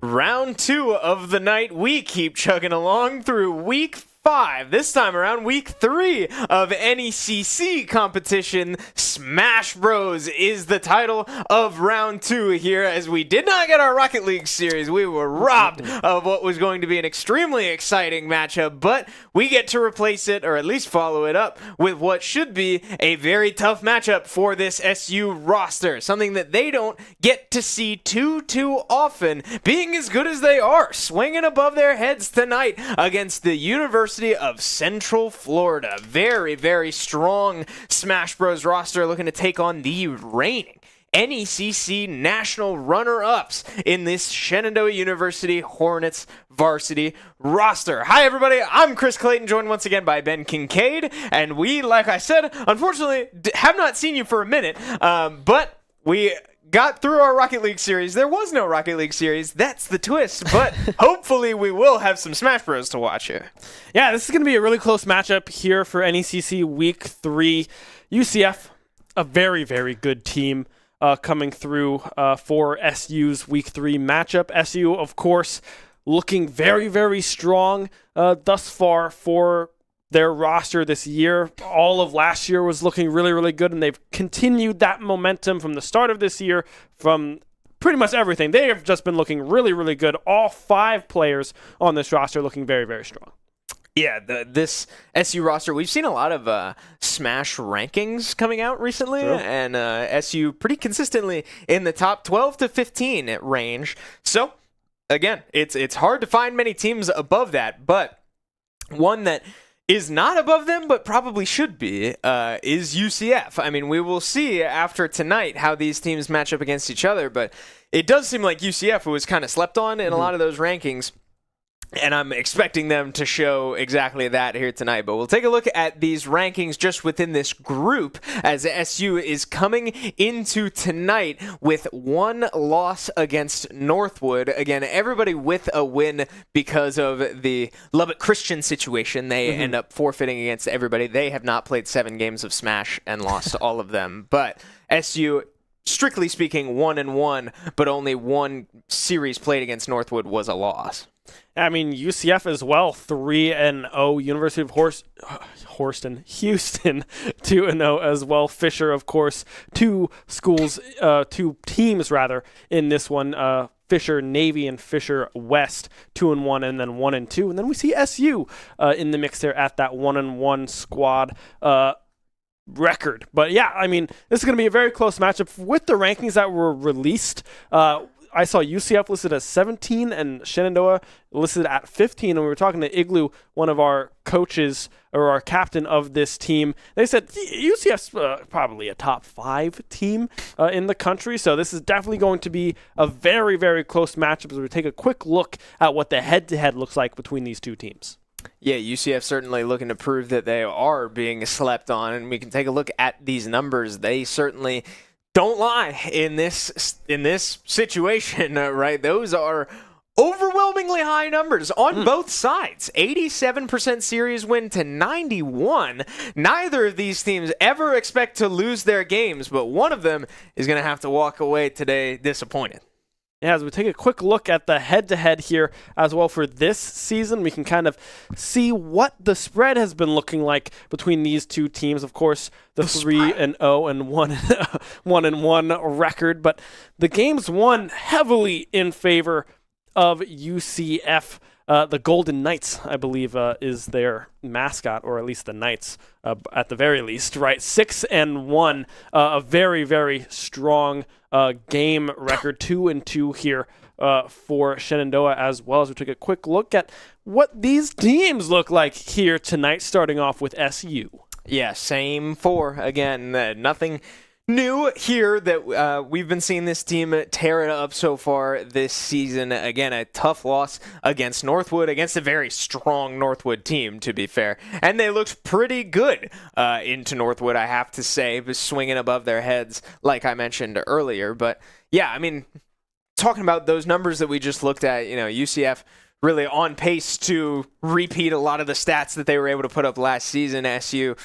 Round 2 of the night. We keep chugging along through week 5. This time around, week 3 of NECC competition. Smash Bros is the title of round 2 here, as we did not get our Rocket League series. We were robbed of what was going to be an extremely exciting matchup, but we get to replace it, or at least follow it up, with what should be a very tough matchup for this SU roster. Something that they don't get to see too often, being as good as they are, swinging above their heads tonight against the University of Central Florida. Very strong Smash Bros roster looking to take on the reigning NECC national runner-ups in this Shenandoah University Hornets varsity roster. Hi everybody, I'm Chris Clayton, joined once again by Ben Kincaid, and we, like I said, unfortunately have not seen you for a minute, but we got through our Rocket League series. There was no Rocket League series. That's the twist. But hopefully we will have some Smash Bros to watch here. Yeah, this is going to be a really close matchup here for NECC Week 3. UCF, a very good team coming through for SU's Week 3 matchup. SU, of course, looking very strong thus far for their roster this year. All of last year was looking really good, and they've continued that momentum from the start of this year, from pretty much everything. They have just been looking really good. All 5 players on this roster looking very strong. Yeah, this SU roster, we've seen a lot of Smash rankings coming out recently, True. and SU pretty consistently in the top 12 to 15 range. So, again, it's hard to find many teams above that, but one that is not above them, but probably should be, is UCF. I mean, we will see after tonight how these teams match up against each other, but it does seem like UCF was kind of slept on in a lot of those rankings, and I'm expecting them to show exactly that here tonight. But we'll take a look at these rankings just within this group, as SU is coming into tonight with 1 loss against Northwood. Again, everybody with a win because of the Lubbock Christian situation. They end up forfeiting against everybody. They have not played 7 games of Smash and lost all of them. But SU, strictly speaking, 1-1, but only 1 series played against Northwood was a loss. I mean, UCF as well, 3-0. University of Houston 2-0 as well. Fisher, of course, 2 teams in this one. Fisher Navy and Fisher West, 2-1, and then 1-2. And then we see SU in the mix there at that 1-1 squad record. But yeah, I mean, this is going to be a very close matchup with the rankings that were released. I saw UCF listed as 17 and Shenandoah listed at 15. And we were talking to Igloo, one of our coaches or our captain of this team. They said UCF's probably a top 5 team in the country. So this is definitely going to be a very close matchup as we take a quick look at what the head-to-head looks like between these 2 teams. Yeah, UCF certainly looking to prove that they are being slept on. And we can take a look at these numbers. They certainly don't lie in this situation, right? Those are overwhelmingly high numbers on both sides. 87% series win to 91. Neither of these teams ever expect to lose their games, but one of them is going to have to walk away today disappointed. Yeah, as we take a quick look at the head-to-head here as well for this season, we can kind of see what the spread has been looking like between these 2 teams. Of course, the 3-0 and 1-1 record, but the games won heavily in favor of UCF. The Golden Knights, I believe, is their mascot, or at least the Knights, at the very least, right? 6-1, a very strong game record, 2-2 here for Shenandoah, as well as we take a quick look at what these teams look like here tonight, starting off with SU. Yeah, same 4. Again, nothing new here that we've been seeing this team tear it up so far this season. Again, a tough loss against Northwood, against a very strong Northwood team, to be fair. And they looked pretty good into Northwood, I have to say, swinging above their heads, like I mentioned earlier. But yeah, I mean, talking about those numbers that we just looked at, UCF really on pace to repeat a lot of the stats that they were able to put up last season. SU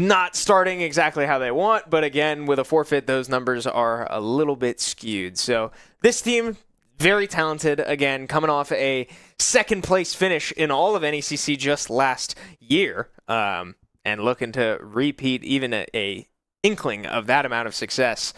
not starting exactly how they want, but again, with a forfeit, those numbers are a little bit skewed. So this team very talented, again, coming off a second-place finish in all of NECC just last year, and looking to repeat even a inkling of that amount of success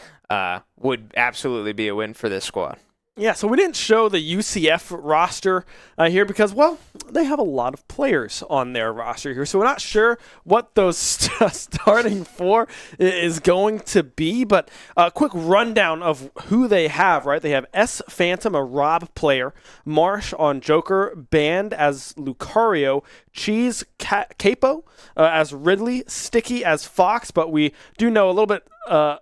would absolutely be a win for this squad. Yeah, so we didn't show the UCF roster here because, well, they have a lot of players on their roster here. So we're not sure what those starting four is going to be. But a quick rundown of who they have, right? They have S. Phantom, a Rob player, Marsh on Joker, Band as Lucario, Cheese Capo as Ridley, Sticky as Fox, but we do know a little bit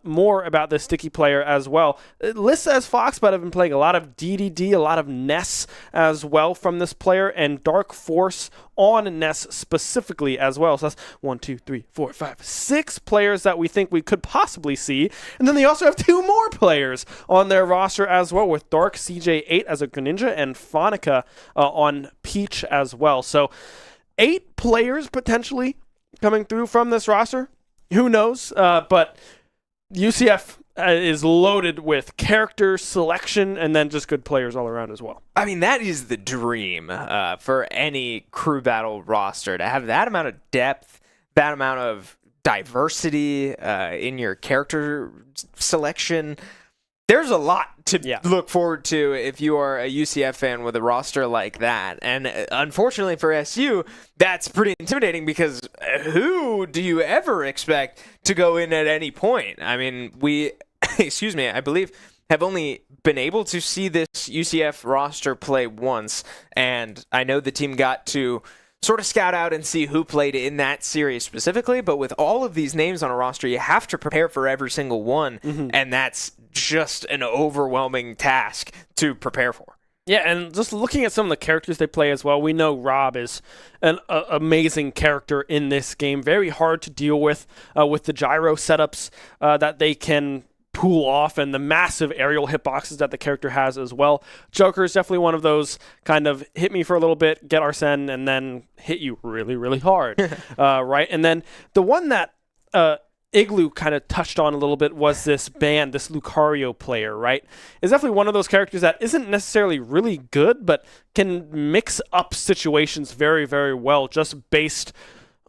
more about this Sticky player as well. It lists as Fox, but I've been playing a lot of DDD, a lot of Ness as well from this player, and Dark Force on Ness specifically as well. So that's 1, 2, 3, 4, 5, 6 players that we think we could possibly see. And then they also have 2 more players on their roster as well, with Dark CJ8 as a Greninja and Phonica on Peach as well. So 8 players potentially coming through from this roster. Who knows? But UCF is loaded with character selection and then just good players all around as well. I mean, that is the dream for any crew battle roster, to have that amount of depth, that amount of diversity in your character selection. There's a lot to look forward to if you are a UCF fan with a roster like that. And unfortunately for SU, that's pretty intimidating because who do you ever expect to go in at any point? I mean, we, I believe have only been able to see this UCF roster play once. And I know the team got to sort of scout out and see who played in that series specifically, but with all of these names on a roster, you have to prepare for every single one, and that's just an overwhelming task to prepare for. Yeah, and just looking at some of the characters they play as well, we know Rob is an amazing character in this game. Very hard to deal with the gyro setups that they can pull off and the massive aerial hitboxes that the character has as well. Joker is definitely one of those kind of hit me for a little bit, get Arsene, and then hit you really, really hard, right? And then the one that Igloo kind of touched on a little bit was this Band, this Lucario player, right? Is definitely one of those characters that isn't necessarily really good, but can mix up situations very, very well just based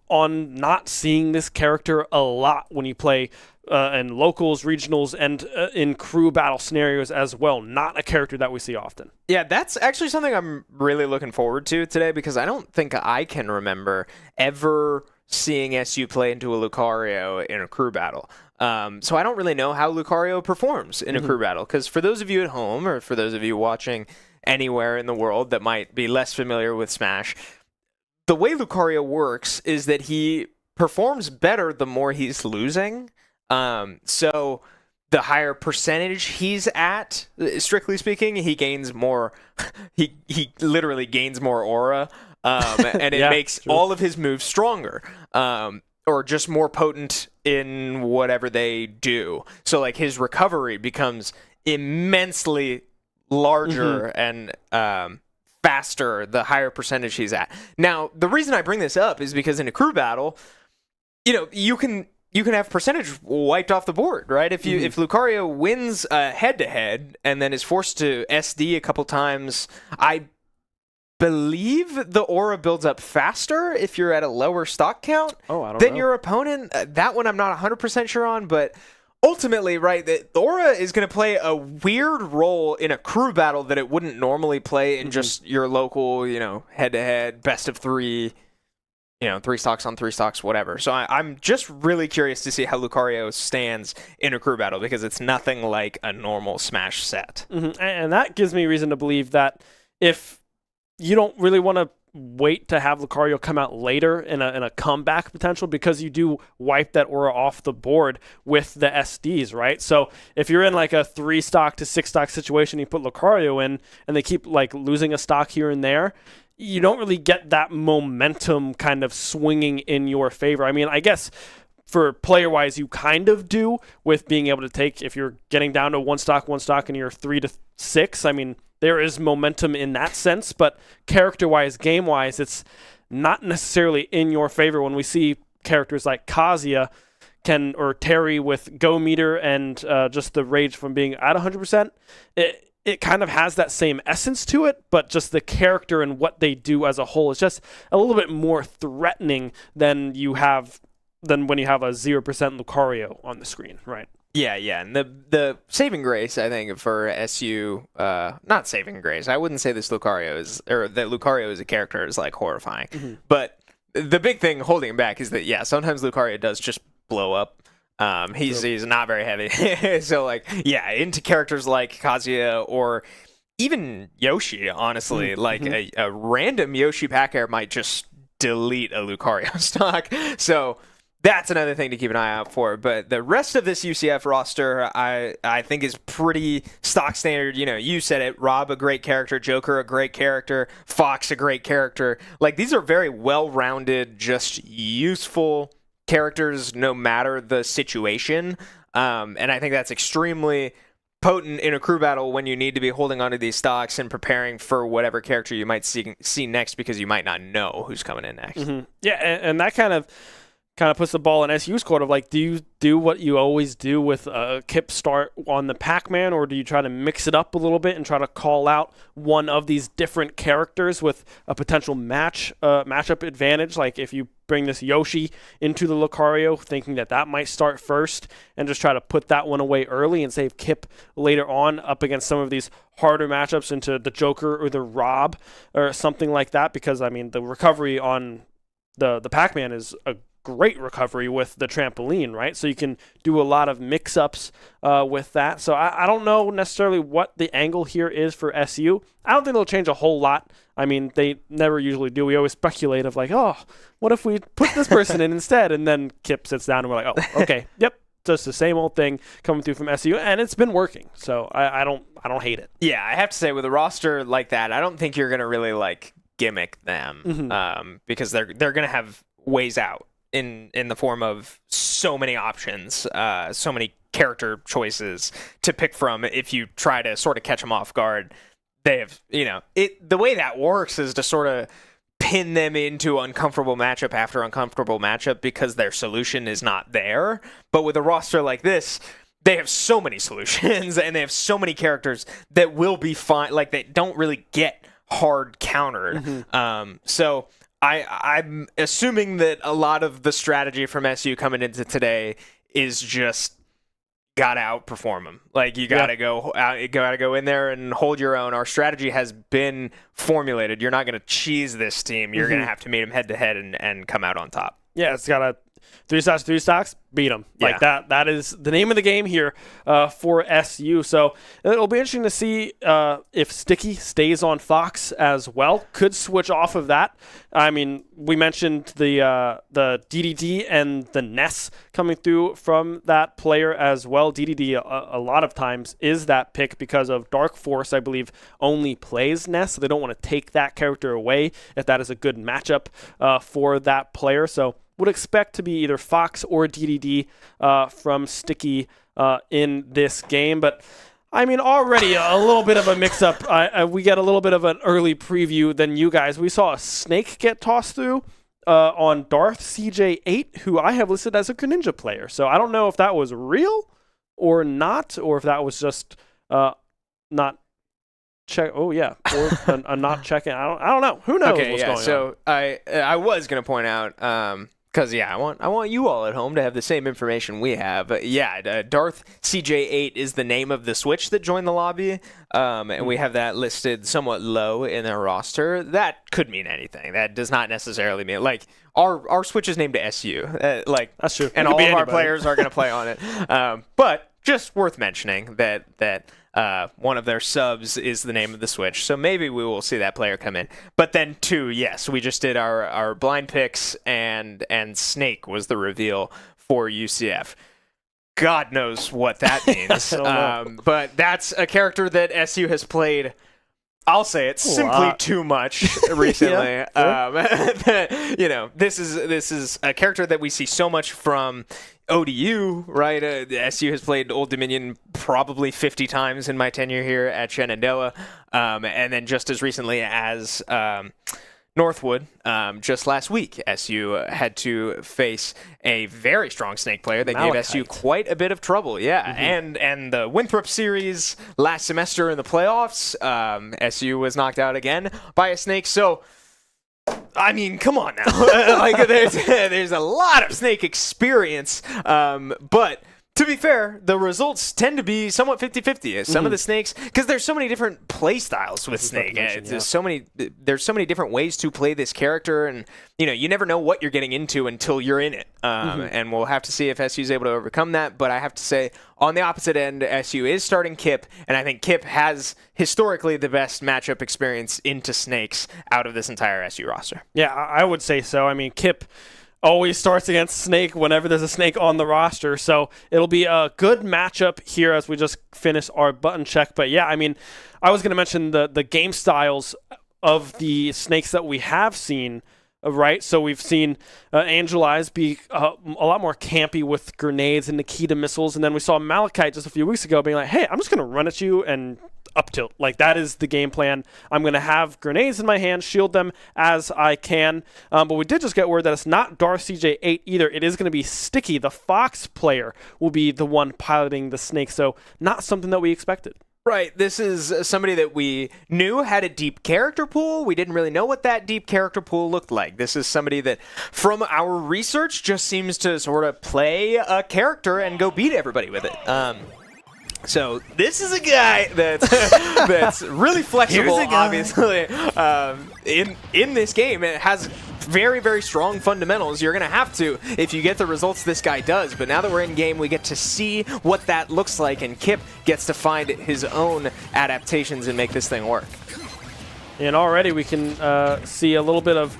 on not seeing this character a lot when you play in locals, regionals, and in crew battle scenarios as well. Not a character that we see often. Yeah, that's actually something I'm really looking forward to today because I don't think I can remember ever seeing SU play into a Lucario in a crew battle. So I don't really know how Lucario performs in a crew battle because for those of you at home or for those of you watching anywhere in the world that might be less familiar with Smash, the way Lucario works is that he performs better the more he's losing. So the higher percentage he's at, strictly speaking, he gains more, he literally gains more aura, and it makes all of his moves stronger, or just more potent in whatever they do. So like his recovery becomes immensely larger and, faster the higher percentage he's at. Now, the reason I bring this up is because in a crew battle, you know, you can have percentage wiped off the board, right? If Lucario wins head-to-head and then is forced to SD a couple times, I believe the aura builds up faster if you're at a lower stock count than your opponent. That one I'm not 100% sure on, but ultimately, right, the aura is going to play a weird role in a crew battle that it wouldn't normally play in just your local, you know, head-to-head, best of 3, you know, 3 stocks on 3 stocks, whatever. So I'm just really curious to see how Lucario stands in a crew battle because it's nothing like a normal Smash set. And that gives me reason to believe that if you don't really want to wait to have Lucario come out later in a comeback potential because you do wipe that aura off the board with the SDs, right? So if you're in like a 3 stock to 6 stock situation, you put Lucario in and they keep like losing a stock here and there, you don't really get that momentum kind of swinging in your favor. I mean, I guess for player-wise, you kind of do with being able to take, if you're getting down to 1 stock and you're 3 to 6, I mean, there is momentum in that sense, but character-wise, game-wise, it's not necessarily in your favor when we see characters like Kazuya or Terry with Go Meter and just the rage from being at 100%. it kind of has that same essence to it, but just the character and what they do as a whole is just a little bit more threatening than when you have a 0% Lucario on the screen, right? Yeah, and the saving grace, I think, for SU, not saving grace, I wouldn't say that Lucario as a character is like horrifying, but the big thing holding him back is that, sometimes Lucario does just blow up. He's not very heavy. So, into characters like Kazuya or even Yoshi, honestly. A random Yoshi pack air might just delete a Lucario stock. So, that's another thing to keep an eye out for. But the rest of this UCF roster, I think, is pretty stock standard. You said it. Rob, a great character. Joker, a great character. Fox, a great character. These are very well-rounded, just useful characters no matter the situation, and I think that's extremely potent in a crew battle when you need to be holding onto these stocks and preparing for whatever character you might see next, because you might not know who's coming in next. Yeah, and that kind of puts the ball in SU's court of do you do what you always do with a Kip start on the Pac-Man, or do you try to mix it up a little bit and try to call out one of these different characters with a potential matchup advantage? If you bring this Yoshi into the Lucario, thinking that might start first, and just try to put that one away early and save Kip later on up against some of these harder matchups into the Joker or the Rob or something like that, because the recovery on the Pac-Man is a great recovery with the trampoline, right? So you can do a lot of mix-ups with that. So I don't know necessarily what the angle here is for SU. I don't think they'll change a whole lot. They never usually do. We always speculate of what if we put this person in instead? And then Kip sits down and we're like, oh, okay, yep, just the same old thing coming through from SU, and it's been working. So I don't hate it. Yeah, I have to say, with a roster like that, I don't think you're gonna really gimmick them, because they're gonna have ways out in the form of so many options, so many character choices to pick from. If you try to sort of catch them off guard, they have, the way that works is to sort of pin them into uncomfortable matchup after uncomfortable matchup, because their solution is not there. But with a roster like this, they have so many solutions and they have so many characters that will be fine. They don't really get hard countered. So I'm assuming that a lot of the strategy from SU coming into today is just gotta outperform them. You gotta go out, you gotta go in there and hold your own. Our strategy has been formulated. You're not gonna cheese this team. You're gonna have to meet them head to head and come out on top. Yeah, it's got a 3 stocks, beat them. That is the name of the game here for SU. So it'll be interesting to see if Sticky stays on Fox as well. Could switch off of that. We mentioned the DDD and the Ness coming through from that player as well. DDD a lot of times is that pick because of Dark Force, I believe, only plays Ness, so they don't want to take that character away if that is a good matchup for that player. So would expect to be either Fox or DDD from Sticky in this game. But, already a little bit of a mix-up. We get a little bit of an early preview than you guys. We saw a Snake get tossed through on Darth CJ8, who I have listed as a Greninja player. So I don't know if that was real or not, or if that was just not check. Oh, yeah. Or a not checking. I don't know. Who knows what's going on? So I was going to point out... because, I want you all at home to have the same information we have. Darth CJ8 is the name of the Switch that joined the lobby, and we have that listed somewhat low in their roster. That could mean anything. That does not necessarily mean, our Switch is named to SU. That's true. And all of our players are going to play on it. But just worth mentioning that one of their subs is the name of the Switch, so maybe we will see that player come in. But then too, yes, we just did our blind picks, and Snake was the reveal for UCF. God knows what that means. But that's a character that SU has played, I'll say it, simply too much recently. This is a character that we see so much from ODU, right? SU has played Old Dominion probably 50 times in my tenure here at Shenandoah. And then just as recently as Northwood just last week. SU had to face a very strong Snake player that gave SU quite a bit of trouble. Yeah, and the Winthrop series last semester in the playoffs, SU was knocked out again by a Snake. So, I mean, come on now. Like, there's a lot of Snake experience, but to be fair, the results tend to be somewhat 50-50. Some of the Snakes, because there's so many different play styles with Snake. There's so many different ways to play this character, and you never know what you're getting into until you're in it. And we'll have to see if SU's able to overcome that. But I have to say, on the opposite end, SU is starting Kip, and I think Kip has historically the best matchup experience into Snakes out of this entire SU roster. Yeah, I would say so. I mean, Kip always starts against Snake whenever there's a Snake on the roster, so it'll be a good matchup here as we just finish our button check. But yeah, I mean, I was going to mention the game styles of the Snakes that we have seen, right? So we've seen Angel Eyes be a lot more campy with grenades and Nikita missiles, and then we saw Malachite just a few weeks ago being like, hey, I'm just going to run at you and up tilt. Like, that is the game plan. I'm going to have grenades in my hand, shield them as I can. But we did just get word that it's not Darth CJ8 either. It is going to be Sticky. The Fox player will be the one piloting the Snake. So not something that we expected. Right. This is somebody that we knew had a deep character pool. We didn't really know what that deep character pool looked like. This is somebody that, from our research, just seems to sort of play a character and go beat everybody with it. So this is a guy that's really flexible, obviously. In this game, it has very, very strong fundamentals. You're going to have to if you get the results this guy does. But now that we're in game, we get to see what that looks like, and Kip gets to find his own adaptations and make this thing work. And already we can see a little bit of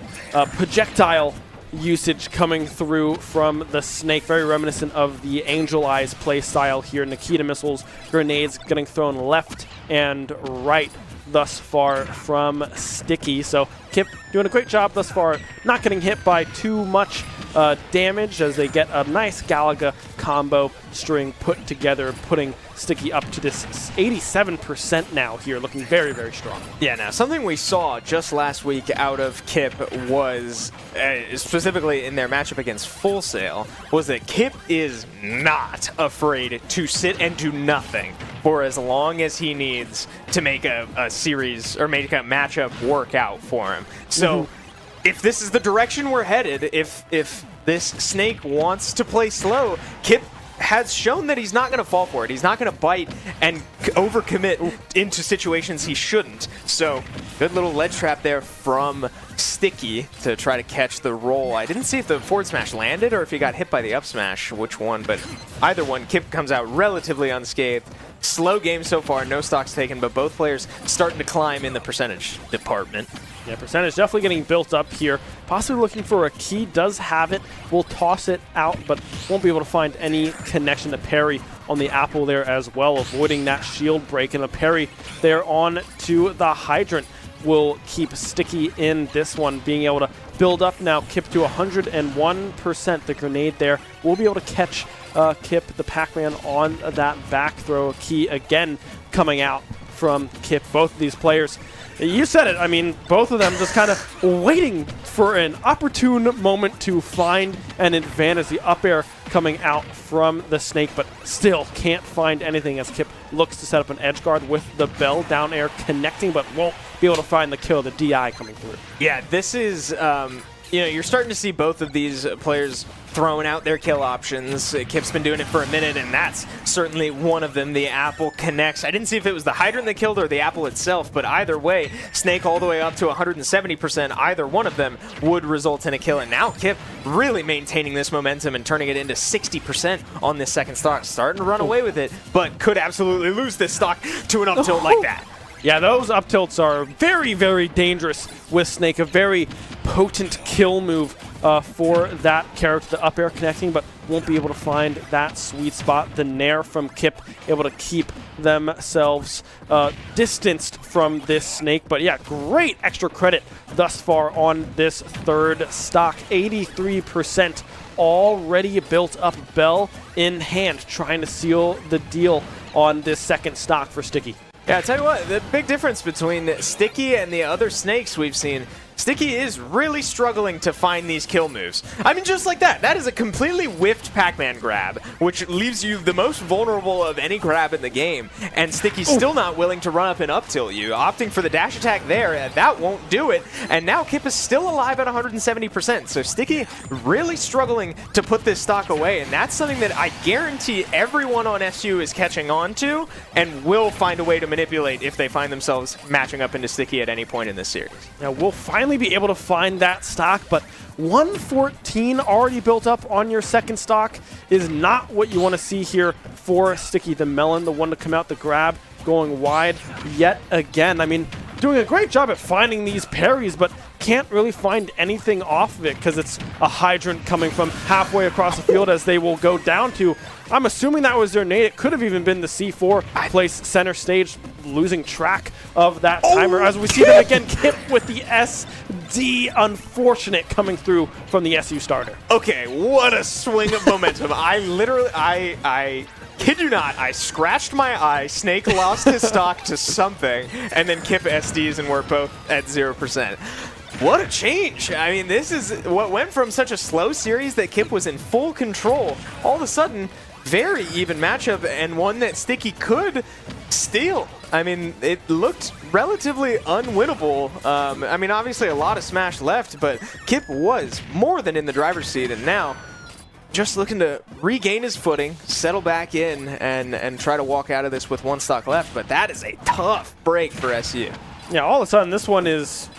projectile usage coming through from the Snake, very reminiscent of the Angel Eyes play style here. Nikita missiles, grenades getting thrown left and right thus far from Sticky. So Kip doing a great job thus far, not getting hit by too much damage as they get a nice Galaga combo string put together, putting Sticky up to this 87% now here, looking very, very strong. Yeah, now something we saw just last week out of Kip was, specifically in their matchup against Full Sail, was that Kip is not afraid to sit and do nothing for as long as he needs to make a series or make a matchup work out for him. So if this is the direction we're headed, if this Snake wants to play slow, Kip has shown that he's not going to fall for it. He's not going to bite and overcommit into situations he shouldn't. So, good little ledge trap there from Sticky to try to catch the roll. I didn't see if the forward smash landed or if he got hit by the up smash, which one, but either one, Kip comes out relatively unscathed. Slow game so far, no stocks taken, but both players starting to climb in the percentage department. Yeah, percentage definitely getting built up here. Possibly looking for a key, does have it. Will toss it out, but won't be able to find any connection to parry on the apple there as well, avoiding that shield break. And a parry there on to the hydrant will keep Sticky in this one, being able to build up now. Kip to 101%. The grenade there will be able to catch Kip, the Pac-Man, on that back throw. Key again coming out from Kip. Both of these players, you said it, I mean, both of them just kind of waiting for an opportune moment to find an advantage. The up air coming out from the Snake, but still can't find anything as Kip looks to set up an edge guard with the bell. Down air connecting, but won't be able to find the kill. The DI coming through. Yeah, this is, you're starting to see both of these players throwing out their kill options. Kip's been doing it for a minute, and that's certainly one of them. The apple connects. I didn't see if it was the hydrant that killed or the apple itself, but either way, Snake all the way up to 170%. Either one of them would result in a kill, and now Kip really maintaining this momentum and turning it into 60% on this second stock. Starting to run away with it, but could absolutely lose this stock to an up tilt like that. Yeah, those up tilts are very, very dangerous with Snake. A very potent kill move for that character. The up air connecting, but won't be able to find that sweet spot. The nair from Kip able to keep themselves distanced from this Snake. But yeah, great extra credit thus far on this third stock. 83% already built up, bell in hand, trying to seal the deal on this second stock for Sticky. Yeah, I tell you what, the big difference between Sticky and the other Snakes we've seen, Sticky is really struggling to find these kill moves. I mean, just like that. That is a completely whiffed Pac-Man grab, which leaves you the most vulnerable of any grab in the game. And Sticky's still not willing to run up and up tilt you, opting for the dash attack there. That won't do it. And now Kip is still alive at 170%. So Sticky really struggling to put this stock away. And that's something that I guarantee everyone on SU is catching on to and will find a way to manipulate if they find themselves matching up into Sticky at any point in this series. Now, we'll finally be able to find that stock, but 114 already built up on your second stock is not what you want to see here for Sticky the Melon, the one to come out the grab, going wide yet again. I mean, doing a great job at finding these parries, but can't really find anything off of it because it's a hydrant coming from halfway across the field as they will go down to. I'm assuming that was their nade. It could have even been the C4 place center stage, losing track of that timer. As we see them again, Kip with the SD, unfortunate coming through from the SU starter. Okay, what a swing of momentum. I kid you not, I scratched my eye, Snake lost his stock to something, and then Kip SDs and we're both at 0%. What a change. I mean, this is what went from such a slow series that Kip was in full control. All of a sudden, very even matchup and one that Sticky could steal. I mean, it looked relatively unwinnable. I mean, obviously a lot of smash left, but Kip was more than in the driver's seat, and now just looking to regain his footing, settle back in, and try to walk out of this with one stock left. But that is a tough break for SU. Yeah, all of a sudden this one is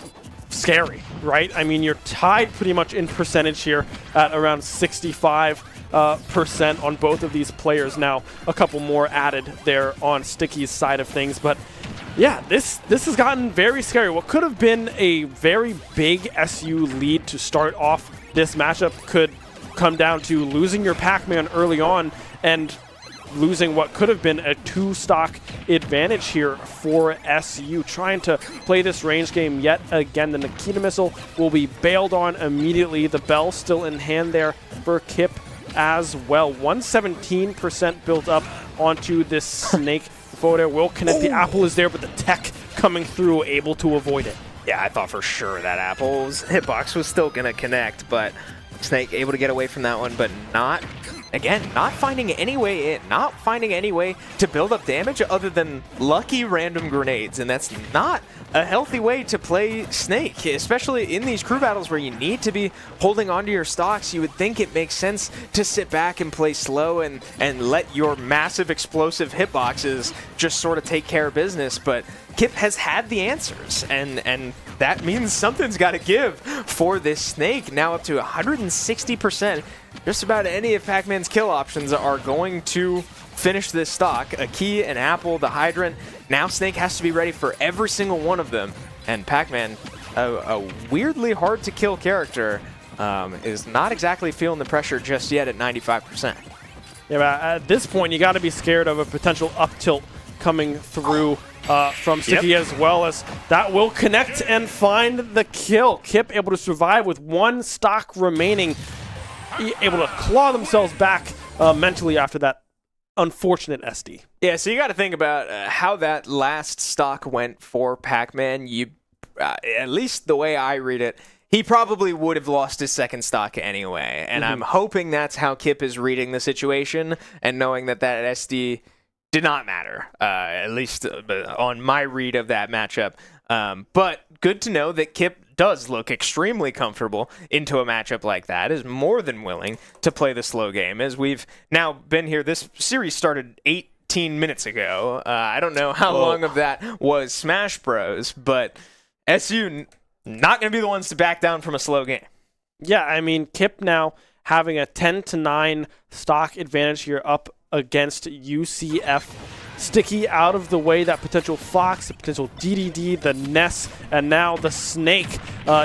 scary, right? I mean, you're tied pretty much in percentage here at around 65% on both of these players. Now, a couple more added there on Sticky's side of things, but yeah, this has gotten very scary. What could have been a very big SU lead to start off this matchup could come down to losing your Pac-Man early on and losing what could have been a 2-stock advantage here for SU. Trying to play this range game yet again. The Nikita missile will be bailed on immediately. The bell still in hand there for Kip as well. 117% built up onto this Snake. The photo will connect. The apple is there, but the tech coming through, able to avoid it. Yeah, I thought for sure that Apple's hitbox was still going to connect, but Snake able to get away from that one, but not finding any way in, not finding any way to build up damage other than lucky random grenades, and that's not a healthy way to play Snake, especially in these crew battles where you need to be holding onto your stocks. You would think it makes sense to sit back and play slow and let your massive explosive hitboxes just sort of take care of business, but Kip has had the answers, and that means something's got to give for this Snake, now up to 160%. Just about any of Pac-Man's kill options are going to finish this stock. A key, an apple, the hydrant. Now Snake has to be ready for every single one of them. And Pac-Man, a weirdly hard to kill character, is not exactly feeling the pressure just yet at 95%. Yeah, but at this point, you got to be scared of a potential up tilt coming through from Sticky as well, as that will connect and find the kill. Kip able to survive with one stock remaining, able to claw themselves back mentally after that unfortunate SD. Yeah, so you got to think about how that last stock went for Pac-Man. At least the way I read it, he probably would have lost his second stock anyway, and I'm hoping that's how Kip is reading the situation and knowing that SD did not matter, at least on my read of that matchup. But good to know that Kip does look extremely comfortable into a matchup like that, is more than willing to play the slow game. As we've now been here, this series started 18 minutes ago. I don't know how long of that was Smash Bros, but SU not going to be the ones to back down from a slow game. Yeah, I mean, Kip now having a 10-9 stock advantage here up against UCF. Sticky out of the way, that potential Fox, the potential DDD, the Ness, and now the Snake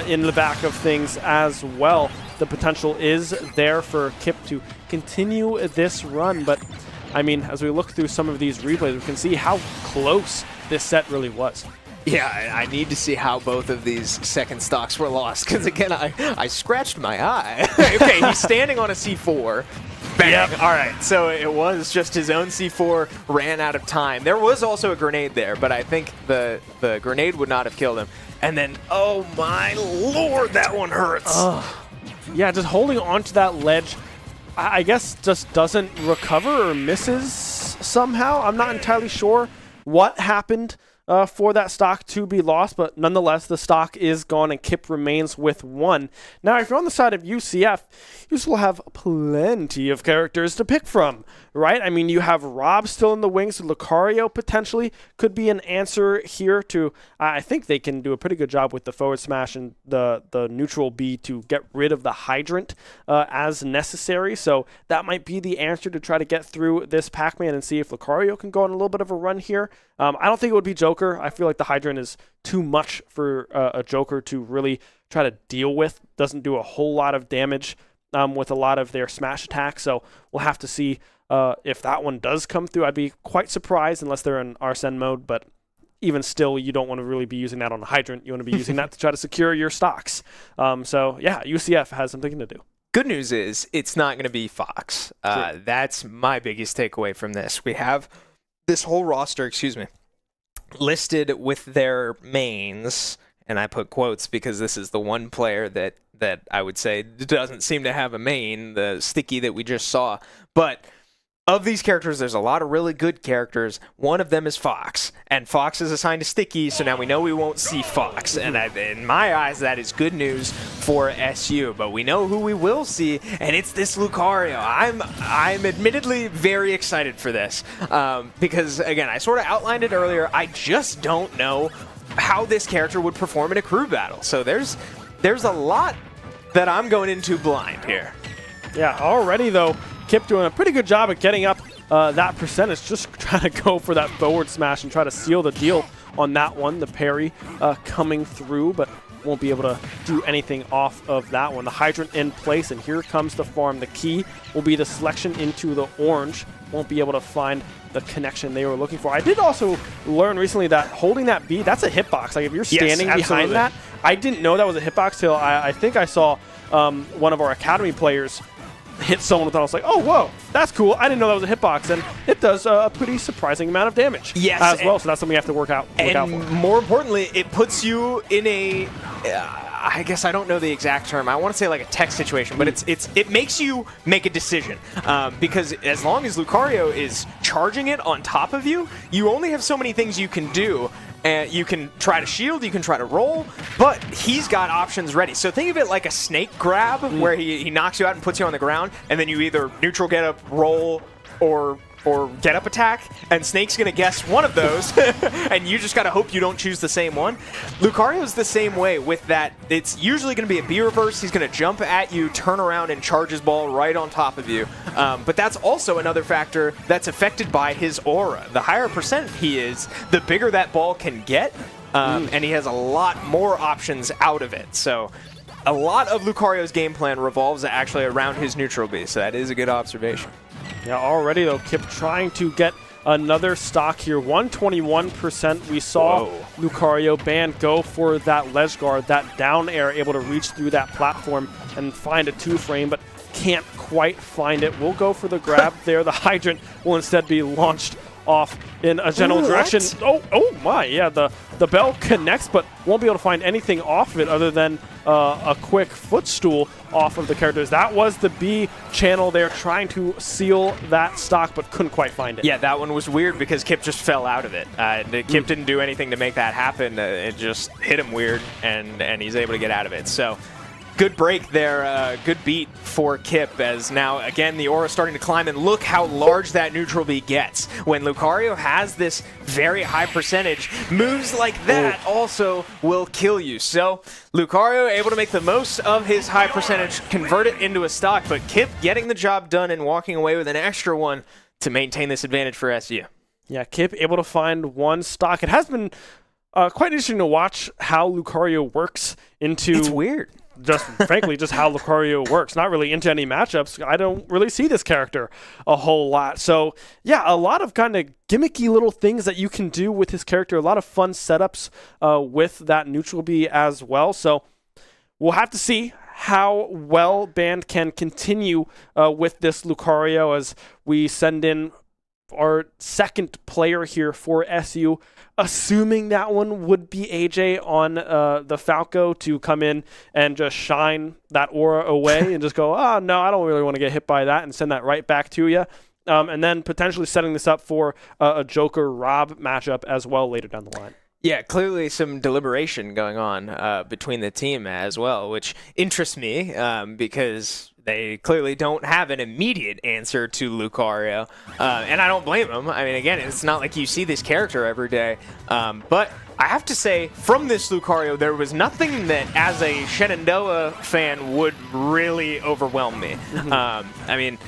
in the back of things as well. The potential is there for Kip to continue this run, but I mean, as we look through some of these replays, we can see how close this set really was. Yeah, I need to see how both of these second stocks were lost, because again, I scratched my eye. Okay, he's standing on a C4. Bang. Yep. All right, so it was just his own C4 ran out of time. There was also a grenade there, but I think the grenade would not have killed him. And then, oh my lord, that one hurts. Yeah, just holding onto that ledge, I guess just doesn't recover or misses somehow. I'm not entirely sure what happened for that stock to be lost, but nonetheless, the stock is gone and Kip remains with 1. Now, if you're on the side of UCF, you still have plenty of characters to pick from, right? I mean, you have Rob still in the wings, so Lucario potentially could be an answer here to, I think they can do a pretty good job with the forward smash and the neutral B to get rid of the hydrant as necessary, so that might be the answer to try to get through this Pac-Man and see if Lucario can go on a little bit of a run here. I don't think it would be Joker. I feel like the hydrant is too much for a Joker to really try to deal with. Doesn't do a whole lot of damage with a lot of their smash attacks, so we'll have to see if that one does come through. I'd be quite surprised unless they're in Arsene mode, but even still, you don't want to really be using that on a hydrant. You want to be using that to try to secure your stocks. So yeah, UCF has something to do. Good news is it's not going to be Fox. That's my biggest takeaway from this. We have this whole roster, listed with their mains, and I put quotes because this is the one player that I would say doesn't seem to have a main, the Sticky that we just saw. But of these characters, there's a lot of really good characters. One of them is Fox, and Fox is assigned to Sticky, so now we know we won't see Fox. And in my eyes, that is good news for SU. But we know who we will see, and it's this Lucario. I'm admittedly very excited for this because, again, I sort of outlined it earlier. I just don't know how this character would perform in a crew battle. So there's a lot that I'm going into blind here. Yeah, already, though, Kip doing a pretty good job at getting up that percentage, just trying to go for that forward smash and try to seal the deal on that one. The parry coming through, but won't be able to do anything off of that one. The hydrant in place, and here comes the farm. The key will be the selection into the orange. Won't be able to find the connection they were looking for. I did also learn recently that holding that B, that's a hitbox. Like if you're standing behind that, I didn't know that was a hitbox till I think I saw one of our academy players hit someone with it. I was like, oh, whoa, that's cool. I didn't know that was a hitbox, and it does a pretty surprising amount of damage as well, so that's something you have to work out for. More importantly, it puts you in a, I guess I don't know the exact term. I want to say like a tech situation, but it makes you make a decision because as long as Lucario is charging it on top of you, you only have so many things you can do. And you can try to shield, you can try to roll, but he's got options ready. So think of it like a snake grab where he knocks you out and puts you on the ground, and then you either neutral get up, roll, or get up attack, and Snake's going to guess one of those, and you just got to hope you don't choose the same one. Lucario's the same way with that. It's usually going to be a B reverse. He's going to jump at you, turn around, and charge his ball right on top of you. But that's also another factor that's affected by his aura. The higher percent he is, the bigger that ball can get, and he has a lot more options out of it. So a lot of Lucario's game plan revolves actually around his neutral B, so that is a good observation. Yeah, already, though, Kip trying to get another stock here. 121%. We saw Lucario Band go for that ledge guard, that down air, able to reach through that platform and find a 2-frame, but can't quite find it. We'll go for the grab there. The hydrant will instead be launched off in a general direction. Oh my, yeah, the bell connects, but won't be able to find anything off of it other than a quick footstool off of the characters. That was the B channel there, trying to seal that stock, but couldn't quite find it. Yeah, that one was weird because Kip just fell out of it. Kip didn't do anything to make that happen. It just hit him weird, and he's able to get out of it. So good break there, good beat for Kip, as now, again, the aura starting to climb, and look how large that neutral B gets. When Lucario has this very high percentage, moves like that also will kill you. So Lucario able to make the most of his high percentage, convert it into a stock, but Kip getting the job done and walking away with an extra one to maintain this advantage for SU. Yeah, Kip able to find one stock. It has been quite interesting to watch how Lucario works into... It's weird. Just frankly, just how Lucario works. Not really into any matchups. I don't really see this character a whole lot. So yeah, a lot of kind of gimmicky little things that you can do with his character. A lot of fun setups with that neutral B as well. So we'll have to see how well Band can continue with this Lucario as we send in our second player here for SU, assuming that one would be AJ on the Falco to come in and just shine that aura away and just go, oh, no, I don't really want to get hit by that, and send that right back to you. And then potentially setting this up for a Joker-Rob matchup as well later down the line. Yeah, clearly some deliberation going on between the team as well, which interests me because they clearly don't have an immediate answer to Lucario, and I don't blame them. I mean, again, it's not like you see this character every day, but I have to say, from this Lucario, there was nothing that, as a Shenandoah fan, would really overwhelm me. I mean,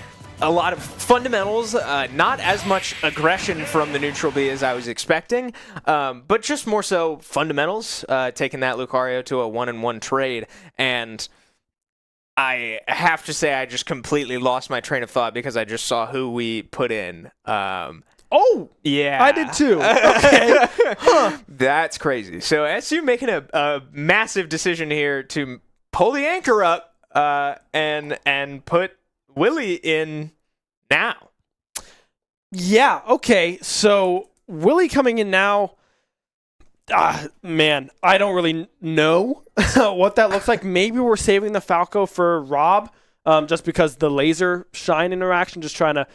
a lot of fundamentals, not as much aggression from the neutral B as I was expecting, but just more so fundamentals, taking that Lucario to a 1-in-1 trade, and I have to say I just completely lost my train of thought because I just saw who we put in. Oh! Yeah. I did too. Okay. Huh. That's crazy. So SU making a massive decision here to pull the anchor up and put Willie in now. Yeah, okay. So Willie coming in now, man, I don't really know what that looks like. Maybe we're saving the Falco for Rob, just because the laser shine interaction, just trying to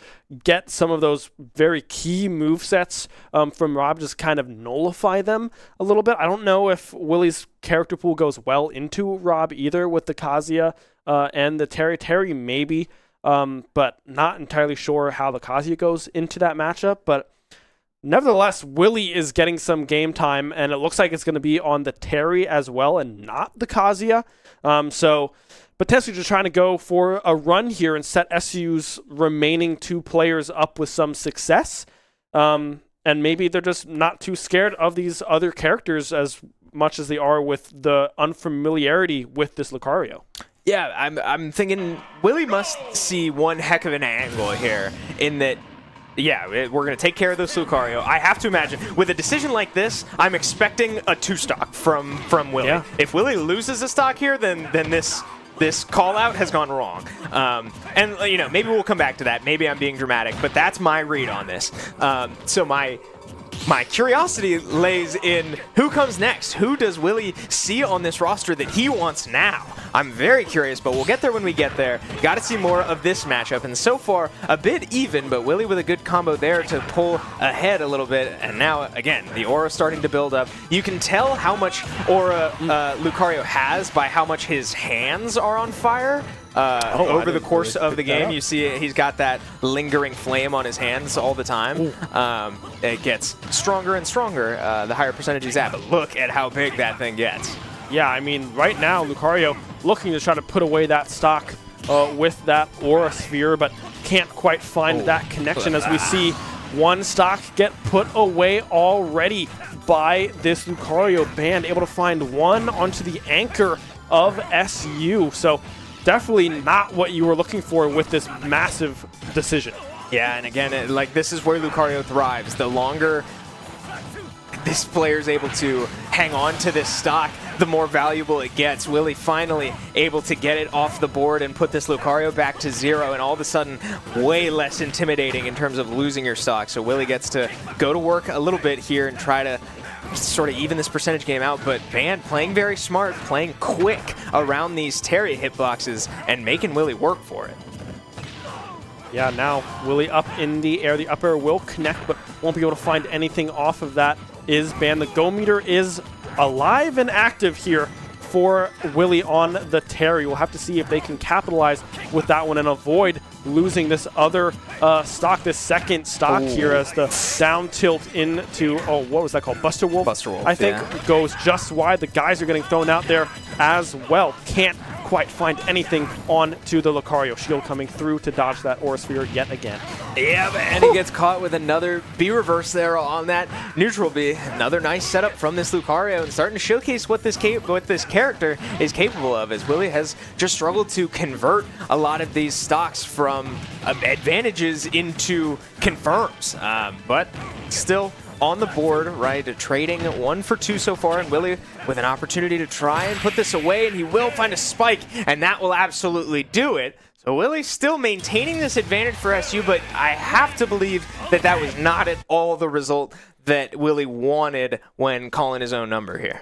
get some of those very key movesets from Rob, just kind of nullify them a little bit. I don't know if Willie's character pool goes well into Rob either with the Kazuya and the Terry. Terry maybe, but not entirely sure how the Kazuya goes into that matchup. But nevertheless, Willie is getting some game time, and it looks like it's going to be on the Terry as well and not the Kazuya. So potentially just trying to go for a run here and set SU's remaining two players up with some success. And maybe they're just not too scared of these other characters as much as they are with the unfamiliarity with this Lucario. Yeah, I'm thinking Willie must see one heck of an angle here in that, yeah, we're going to take care of this Lucario. I have to imagine, with a decision like this, I'm expecting a 2-stock from Willie. Yeah. If Willie loses a stock here, then this call-out has gone wrong. And, you know, maybe we'll come back to that. Maybe I'm being dramatic, but that's my read on this. So my curiosity lays in who comes next. Who does Willie see on this roster that he wants now? I'm very curious, but we'll get there when we get there. Got to see more of this matchup, and so far a bit even, but Willie with a good combo there to pull ahead a little bit. And now, again, the aura starting to build up. You can tell how much aura Lucario has by how much his hands are on fire. Over the course of the game, you see he's got that lingering flame on his hands all the time. It gets stronger and stronger the higher percentage he's at, but look at how big that thing gets. Yeah, I mean, right now, Lucario looking to try to put away that stock with that aura sphere, but can't quite find that connection as we see one stock get put away already by this Lucario band, able to find one onto the anchor of SU. So definitely not what you were looking for with this massive decision. Yeah, and again, this is where Lucario thrives. The longer this player is able to hang on to this stock, the more valuable it gets. Willie finally able to get it off the board and put this Lucario back to 0, and all of a sudden way less intimidating in terms of losing your stock. So Willie gets to go to work a little bit here and try to sort of even this percentage game out, but Band playing very smart, playing quick around these Terry hitboxes and making Willie work for it. Yeah, now Willie up in the air. The up air will connect, but won't be able to find anything off of that. Is Band. The go meter is alive and active here for Willie on the Terry. We'll have to see if they can capitalize with that one and avoid losing this other stock, this second stock here, as the down tilt into, what was that called? Buster Wolf? Buster Wolf, I think goes just wide. The guys are getting thrown out there as well. Can't quite find anything on to the Lucario. Shield coming through to dodge that Aura Sphere yet again. Yeah, and he gets caught with another B reverse there on that neutral B. Another nice setup from this Lucario, and starting to showcase what this character is capable of, as Willie has just struggled to convert a lot of these stocks from advantages into confirms. But still on the board, right? Trading 1 for 2 so far, and Willie with an opportunity to try and put this away, and he will find a spike, and that will absolutely do it. So Willie's still maintaining this advantage for SU, but I have to believe that that was not at all the result that Willie wanted when calling his own number here.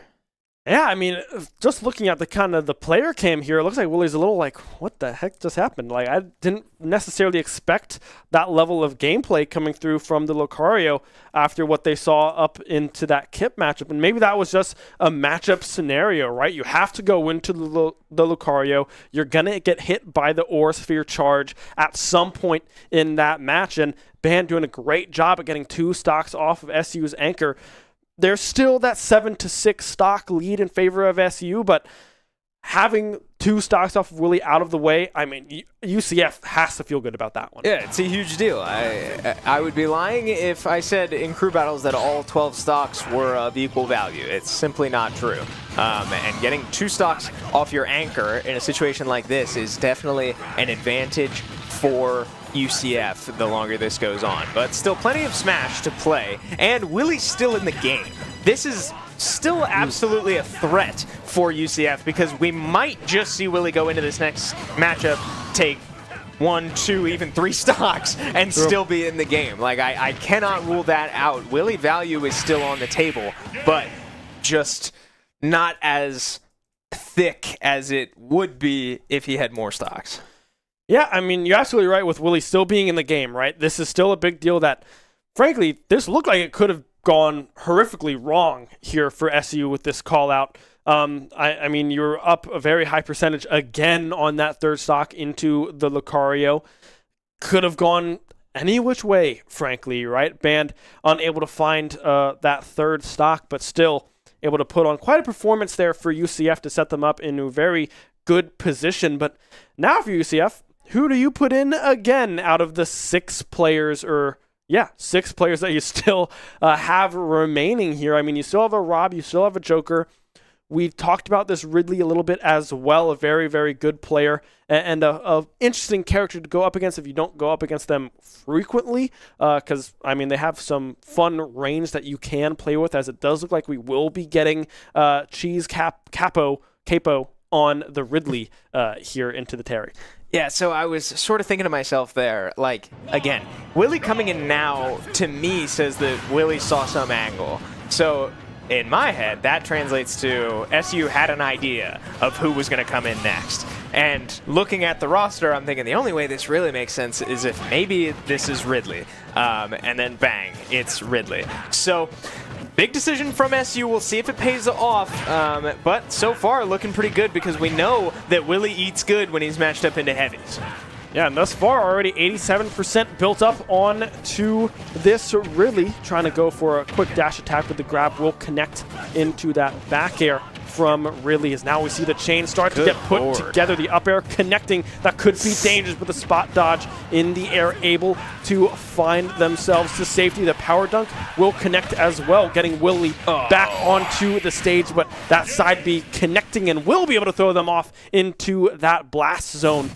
Yeah, I mean, just looking at the kind of the player cam here, it looks like Willie's a little like, what the heck just happened? Like, I didn't necessarily expect that level of gameplay coming through from the Lucario after what they saw up into that Kip matchup. And maybe that was just a matchup scenario, right? You have to go into the Lucario. You're going to get hit by the Aura Sphere charge at some point in that match. And Band doing a great job at getting 2 stocks off of SU's anchor. There's still that 7-6 stock lead in favor of SU, but having 2 stocks off of Willie out of the way, I mean, UCF has to feel good about that one. Yeah, it's a huge deal. I would be lying if I said in crew battles that all 12 stocks were of equal value. It's simply not true. And getting 2 stocks off your anchor in a situation like this is definitely an advantage for UCF the longer this goes on. But still plenty of Smash to play, and Willie's still in the game. This is still absolutely a threat for UCF because we might just see Willie go into this next matchup, take 1, 2, even 3 stocks and still be in the game. Like, I cannot rule that out. Willie value is still on the table, but just not as thick as it would be if he had more stocks. Yeah, I mean, you're absolutely right with Willie still being in the game, right? This is still a big deal that, frankly, this looked like it could have gone horrifically wrong here for SU with this call out. I mean, you're up a very high percentage again on that 3rd stock into the Lucario. Could have gone any which way, frankly, right? Band unable to find that 3rd stock, but still able to put on quite a performance there for UCF to set them up in a very good position. But now for UCF, who do you put in again out of the 6 players, or 6 players that you still have remaining here? I mean, you still have a Rob, you still have a Joker. We talked about this Ridley a little bit as well, a very, very good player and a interesting character to go up against if you don't go up against them frequently, because, I mean, they have some fun range that you can play with, as it does look like we will be getting Cheese Capo on the Ridley here into the Terry. Yeah, so I was sort of thinking to myself there, like, again, Willie coming in now, to me, says that Willie saw some angle. So, in my head, that translates to SU had an idea of who was going to come in next. And looking at the roster, I'm thinking the only way this really makes sense is if maybe this is Ridley. And then bang, it's Ridley. So, big decision from SU. We'll see if it pays off. But so far, looking pretty good because we know that Willie eats good when he's matched up into heavies. Yeah, and thus far, already 87% built up on to this Ridley. Trying to go for a quick dash attack with the grab will connect into that back air from Ridley. As now we see the chain start to get put together. The up air connecting. That could be dangerous with a spot dodge in the air, able to find themselves to safety. The power dunk will connect as well, getting Willie back onto the stage, but that side B connecting and will be able to throw them off into that blast zone.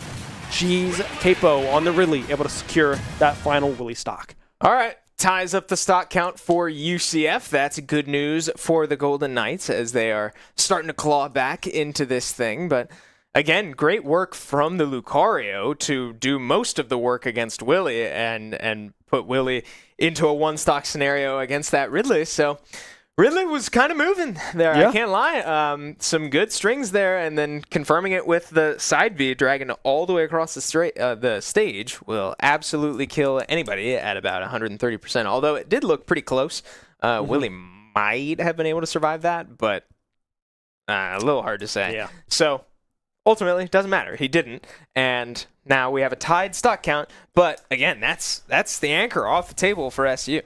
Cheese Capo on the Ridley, able to secure that final Willie stock. All right. Ties up the stock count for UCF. That's good news for the Golden Knights as they are starting to claw back into this thing. But again, great work from the Lucario to do most of the work against Willie and put Willie into a 1-stock scenario against that Ridley. So Ridley was kind of moving there. Yeah. I can't lie. Some good strings there, and then confirming it with the side B, dragging it all the way across the stage will absolutely kill anybody at about 130%. Although it did look pretty close. Willie might have been able to survive that, but a little hard to say. Yeah. So ultimately, it doesn't matter. He didn't, and now we have a tied stock count. But again, that's the anchor off the table for SU.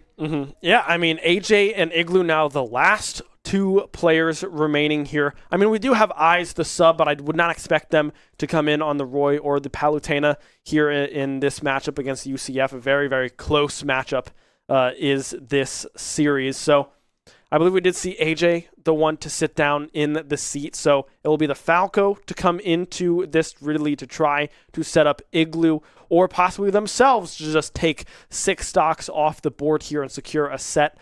Yeah, I mean, AJ and Igloo now the last 2 players remaining here. I mean, we do have Eyes, the sub, but I would not expect them to come in on the Roy or the Palutena here in this matchup against UCF. A very, very close matchup is this series. So I believe we did see AJ, the one to sit down in the seat. So it will be the Falco to come into this Ridley to try to set up Igloo, or possibly themselves to just take 6 stocks off the board here and secure a set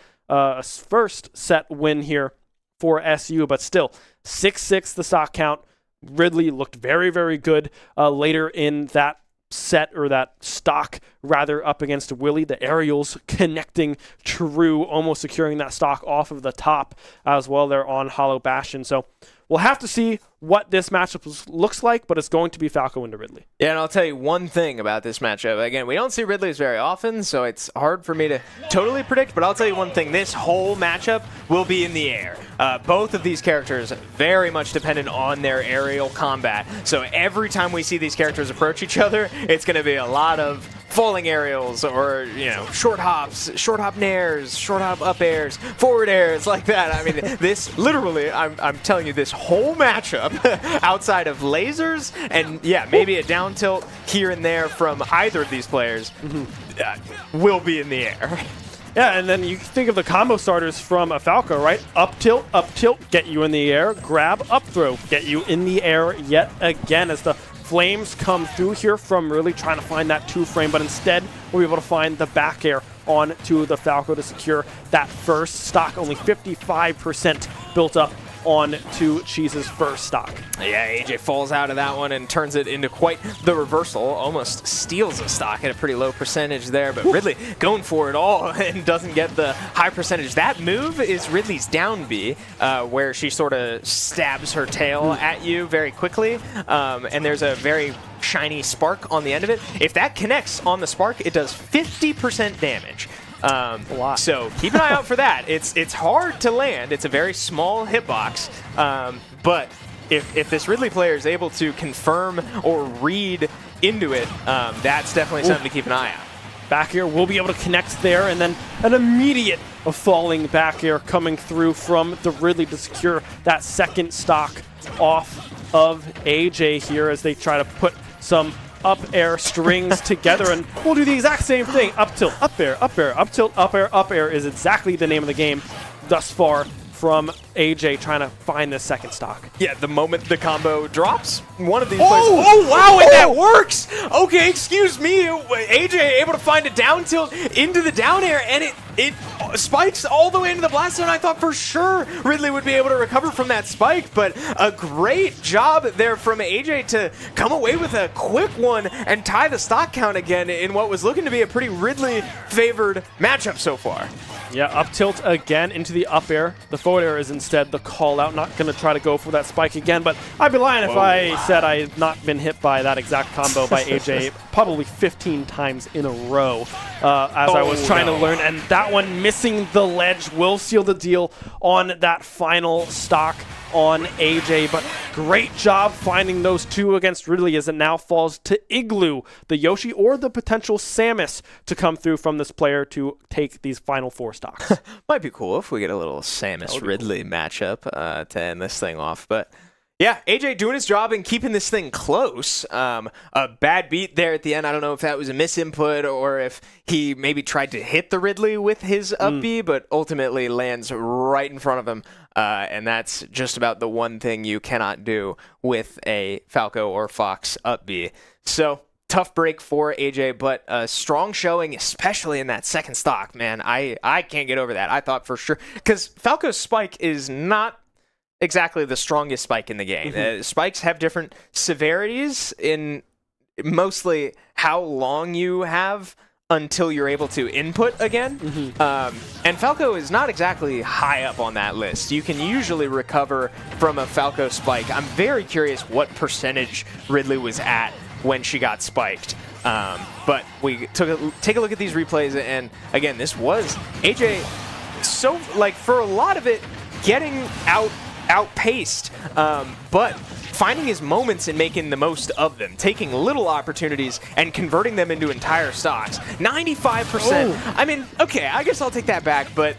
first set win here for SU, but still 6-6 the stock count. Ridley looked very, very good later in that set, or that stock rather, up against Willie. The aerials connecting true, almost securing that stock off of the top as well there on Hollow Bastion. So we'll have to see what this matchup looks like, but it's going to be Falco into Ridley. Yeah, and I'll tell you one thing about this matchup. Again, we don't see Ridley's very often, so it's hard for me to totally predict, but I'll tell you one thing. This whole matchup will be in the air. Both of these characters very much dependent on their aerial combat. So every time we see these characters approach each other, it's going to be a lot of falling aerials, or, you know, short hops, short hop nairs, short hop up airs, forward airs, like that. I mean, this literally, I'm telling you, this whole matchup, outside of lasers and, yeah, maybe a down tilt here and there from either of these players, will be in the air. Yeah, and then you think of the combo starters from a Falco, right? Up tilt, get you in the air. Grab, up throw, get you in the air yet again, as the flames come through here from really trying to find that 2-frame, but instead we'll be able to find the back air on to the Falco to secure that first stock. Only 55% built up on to Cheese's first stock. Yeah, AJ falls out of that one and turns it into quite the reversal. Almost steals a stock at a pretty low percentage there, but Ridley going for it all and doesn't get the high percentage. That move is Ridley's down B, where she sort of stabs her tail at you very quickly, and there's a very shiny spark on the end of it. If that connects on the spark, it does 50% damage. A lot. So keep an eye out for that. It's hard to land. It's a very small hitbox, but if this Ridley player is able to confirm or read into it, that's definitely something to keep an eye out. Back air will be able to connect there, and then an immediate falling back air coming through from the Ridley to secure that second stock off of AJ here, as they try to put some up air strings together, and we'll do the exact same thing. Up tilt, up air, up air, up tilt, up air is exactly the name of the game thus far from AJ, trying to find the second stock. Yeah, the moment the combo drops, one of these players... Oh, wow, and that works! Okay, excuse me, AJ able to find a down tilt into the down air, and it spikes all the way into the blast zone. I thought for sure Ridley would be able to recover from that spike, but a great job there from AJ to come away with a quick one and tie the stock count again in what was looking to be a pretty Ridley-favored matchup so far. Yeah, up tilt again into the up air. The forward air is instead the call out. Not going to try to go for that spike again, but I'd be lying if I said I had not been hit by that exact combo by AJ probably 15 times in a row as I was trying to learn. And that one missing the ledge will seal the deal on that final stock on AJ, but great job finding those two against Ridley, as it now falls to Igloo, the Yoshi, or the potential Samus to come through from this player to take these final 4 stocks. Might be cool if we get a little Samus Ridley matchup to end this thing off, but yeah, AJ doing his job and keeping this thing close. A bad beat there at the end. I don't know if that was a misinput or if he maybe tried to hit the Ridley with his up B, but ultimately lands right in front of him. And that's just about the one thing you cannot do with a Falco or Fox up B. So tough break for AJ, but a strong showing, especially in that second stock, man. I can't get over that. I thought for sure, because Falco's spike is not exactly the strongest spike in the game. Spikes have different severities in mostly how long you have until you're able to input again. And Falco is not exactly high up on that list. You can usually recover from a Falco spike. I'm very curious what percentage Ridley was at when she got spiked. But we take a look at these replays, and again, this was AJ, so like for a lot of it, getting outpaced, but finding his moments and making the most of them, taking little opportunities and converting them into entire stocks. 95%. I mean, okay, I guess I'll take that back, but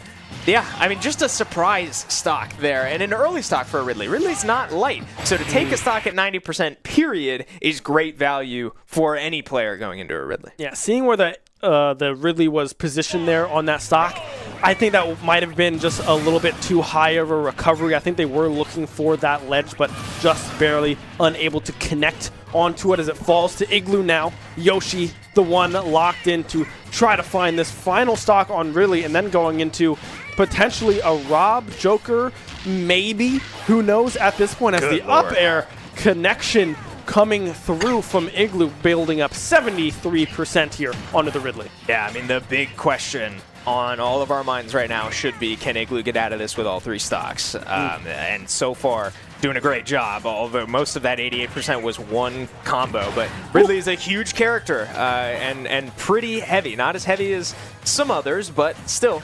yeah, I mean, just a surprise stock there, and an early stock for Ridley. Ridley's not light, so to take a stock at 90% period is great value for any player going into a Ridley. Yeah, seeing where the Ridley was positioned there on that stock, I think that might have been just a little bit too high of a recovery. I think they were looking for that ledge, but just barely unable to connect onto it as it falls to Igloo now. Yoshi the one locked in to try to find this final stock on Ridley, and then going into potentially a Rob, Joker, maybe, who knows at this point, as the up air connection coming through from Igloo, building up 73% here onto the Ridley. Yeah, I mean, the big question on all of our minds right now should be, can Igloo get out of this with all 3 stocks? And so far, doing a great job, although most of that 88% was one combo. But Ridley is a huge character and pretty heavy. Not as heavy as some others, but still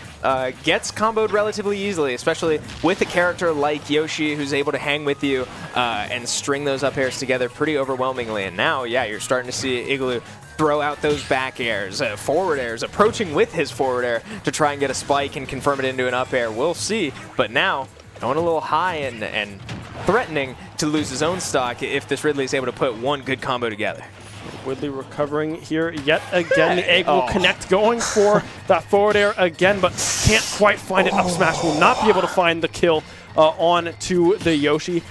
gets comboed relatively easily, especially with a character like Yoshi, who's able to hang with you and string those up airs together pretty overwhelmingly. And now, yeah, you're starting to see Igloo throw out those back airs, forward airs, approaching with his forward air to try and get a spike and confirm it into an up air. We'll see. But now, going a little high and threatening to lose his own stock if this Ridley is able to put one good combo together. Ridley recovering here yet again. The egg will connect, going for that forward air again, but can't quite find it. Up smash will not be able to find the kill on to the Yoshi.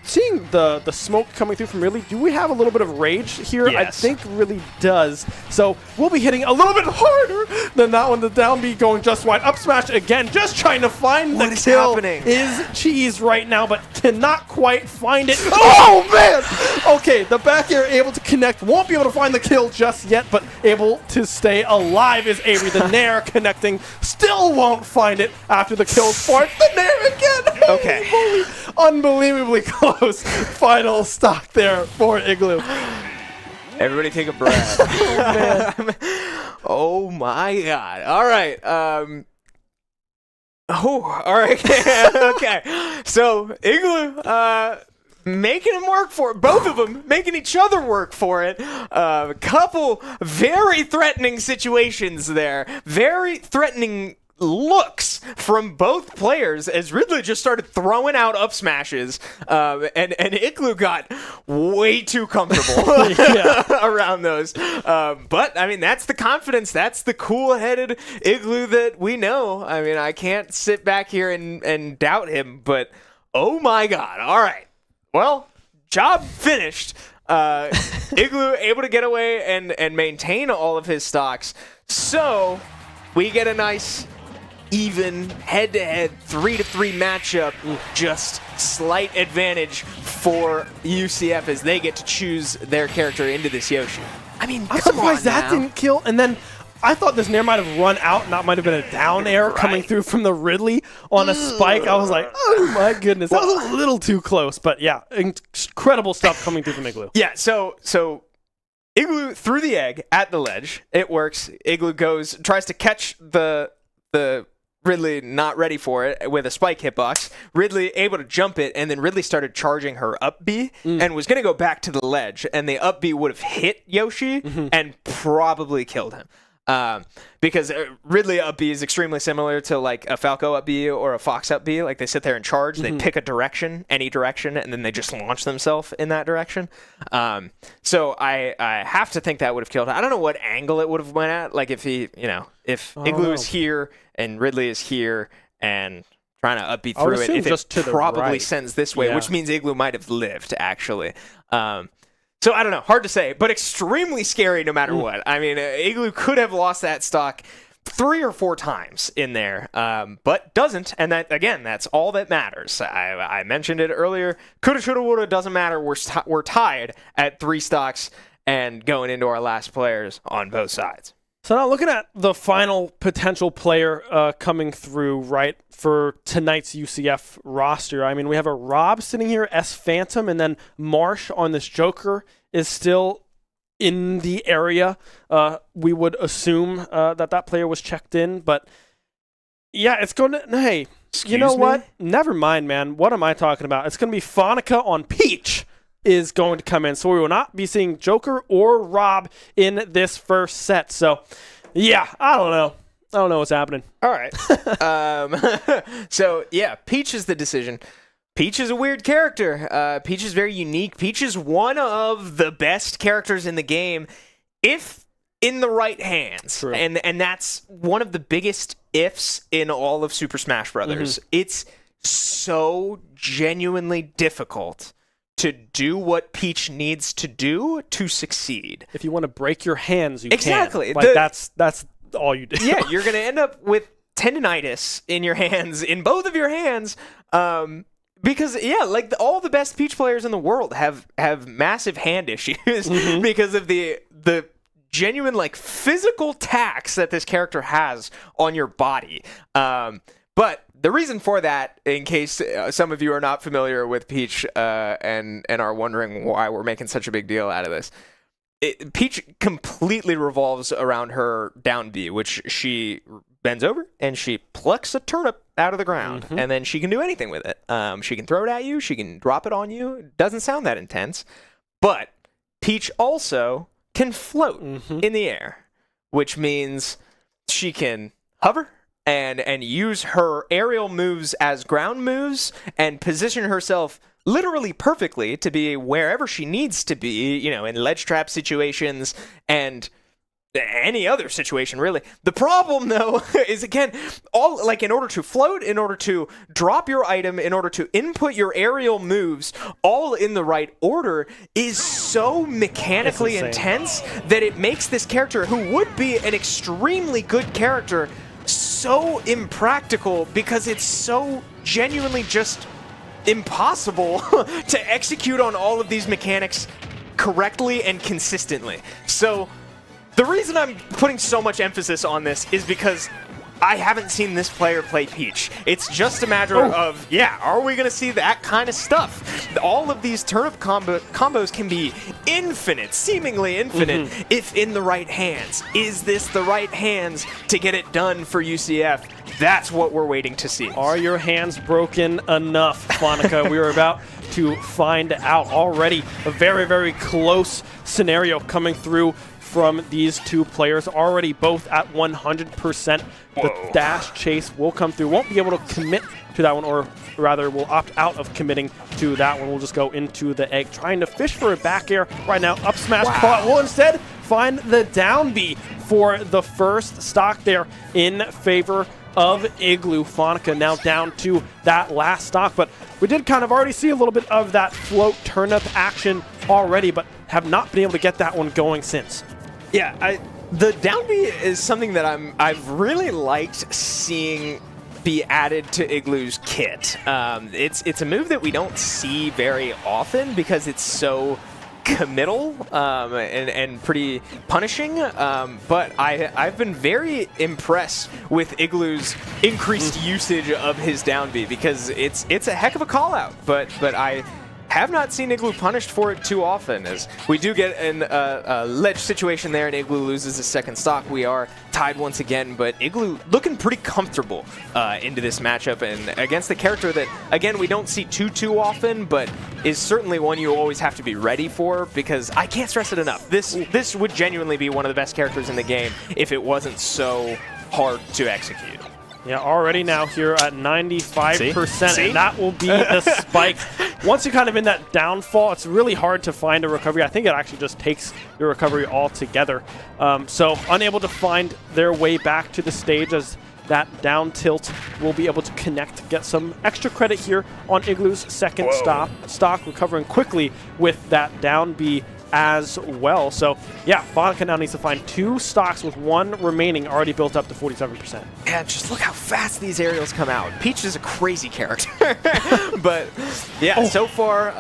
Seeing the smoke coming through from Ridley, do we have a little bit of rage here? Yes. I think Ridley does. So we'll be hitting a little bit harder than that one. The down B going just wide. Up smash again, just trying to find the kill. Happening? Is Cheese right now, but cannot quite find it. Oh, man! Okay, the back air able to connect. Won't be able to find the kill just yet, but able to stay alive is Avery. The Nair connecting. Still won't find it after the kills for it. The Nair again! Okay. Holy, unbelievably close. Final stock there for Igloo. Everybody take a breath. Oh, man. Oh, my God. All right. All right. Okay. So, Igloo making him work for it. Both of them making each other work for it. A couple very threatening situations there. Very threatening looks from both players as Ridley just started throwing out up smashes, and Igloo got way too comfortable around those. But I mean, that's the confidence, that's the cool-headed Igloo that we know. I mean, I can't sit back here and doubt him, but oh my God! All right, well, job finished. Igloo able to get away and maintain all of his stocks, so we get a nice even head-to-head 3-3 matchup. Just slight advantage for UCF as they get to choose their character into this Yoshi. I mean, I'm come surprised on that now. didn't kill. And then I thought this Nair might have run out, and that might have been a down air coming through from the Ridley on a spike. I was like, oh my goodness, that was a little too close. But yeah, incredible stuff coming through from Igloo. Yeah, so Igloo threw the egg at the ledge. It works. Igloo tries to catch the Ridley not ready for it with a spike hitbox. Ridley able to jump it, and then Ridley started charging her up B and was going to go back to the ledge, and the up B would have hit Yoshi and probably killed him. Because Ridley up B is extremely similar to like a Falco up B or a Fox up B. Like they sit there and charge, they pick a direction, any direction, and then they just launch themselves in that direction. So I have to think that would have killed him. I don't know what angle it would have went at. Like if if Igloo is here and Ridley is here and trying to up B through it, if just it to the probably right. sends this way, which means Igloo might have lived actually. So I don't know, hard to say, but extremely scary no matter what. I mean, Igloo could have lost that stock 3 or 4 times in there, but doesn't, and that again, that's all that matters. I mentioned it earlier. Coulda, shoulda, woulda, doesn't matter. We're tied at 3 stocks and going into our last players on both sides. So now looking at the final potential player coming through, right, for tonight's UCF roster. I mean, we have a Rob sitting here, S Phantom, and then Marsh on this Joker is still in the area. We would assume that player was checked in, but yeah, it's going to, hey, you know what? Never mind, man. What am I talking about? It's going to be Fanica on Peach is going to come in. So we will not be seeing Joker or Rob in this first set. So, yeah, I don't know. I don't know what's happening. All right. So, yeah, Peach is the decision. Peach is a weird character. Peach is very unique. Peach is one of the best characters in the game if in the right hands. True. And that's one of the biggest ifs in all of Super Smash Brothers. It's so genuinely difficult to do what Peach needs to do to succeed. If you want to break your hands, you Exactly. can. Like, that's all you do. Yeah, you're going to end up with tendinitis in your hands, in both of your hands. Because, yeah, like all the best Peach players in the world have massive hand issues because of the genuine, like, physical tax that this character has on your body. But the reason for that, in case some of you are not familiar with Peach and are wondering why we're making such a big deal out of this, Peach completely revolves around her down B, which she bends over and she plucks a turnip out of the ground, and then she can do anything with it. She can throw it at you, she can drop it on you. It doesn't sound that intense, but Peach also can float in the air, which means she can hover and use her aerial moves as ground moves and position herself literally perfectly to be wherever she needs to be, you know, in ledge trap situations and any other situation, really. The problem, though, is, again, all like in order to float, in order to drop your item, in order to input your aerial moves, all in the right order, is so mechanically intense that it makes this character, who would be an extremely good character, so impractical because it's so genuinely just impossible to execute on all of these mechanics correctly and consistently. So the reason I'm putting so much emphasis on this is because I haven't seen this player play Peach. It's just a matter of, yeah, are we going to see that kind of stuff? All of these turnip combos can be infinite, seemingly infinite, if in the right hands. Is this the right hands to get it done for UCF? That's what we're waiting to see. Are your hands broken enough, Fonica? We are about to find out already. A very, very close scenario coming through from these two players, already both at 100%. The dash chase will come through. Won't be able to commit to that one, or rather will opt out of committing to that one. We'll just go into the egg, trying to fish for a back air right now. Up smash caught. Will instead find the down B for the first stock there in favor of Igloo. Fonica now down to that last stock, but we did kind of already see a little bit of that float turnip action already, but have not been able to get that one going since. Yeah, the down B is something that I've really liked seeing be added to Igloo's kit. It's a move that we don't see very often because it's so committal and pretty punishing, but I've been very impressed with Igloo's increased usage of his down B because it's a heck of a call out, but I have not seen Igloo punished for it too often, as we do get a ledge situation there and Igloo loses his second stock. We are tied once again, but Igloo looking pretty comfortable into this matchup and against the character that, again, we don't see too often, but is certainly one you always have to be ready for, because I can't stress it enough. This would genuinely be one of the best characters in the game if it wasn't so hard to execute. Yeah, already now here at 95%, See? And that will be the spike. Once you're kind of in that downfall, it's really hard to find a recovery. I think it actually just takes your recovery altogether. So unable to find their way back to the stage, as that down tilt will be able to connect, get some extra credit here on Igloo's second stock, recovering quickly with that down B as well. So yeah, Fonica now needs to find 2 stocks with 1 remaining, already built up to 47%. Yeah, just look how fast these aerials come out. Peach is a crazy character. But yeah, so far,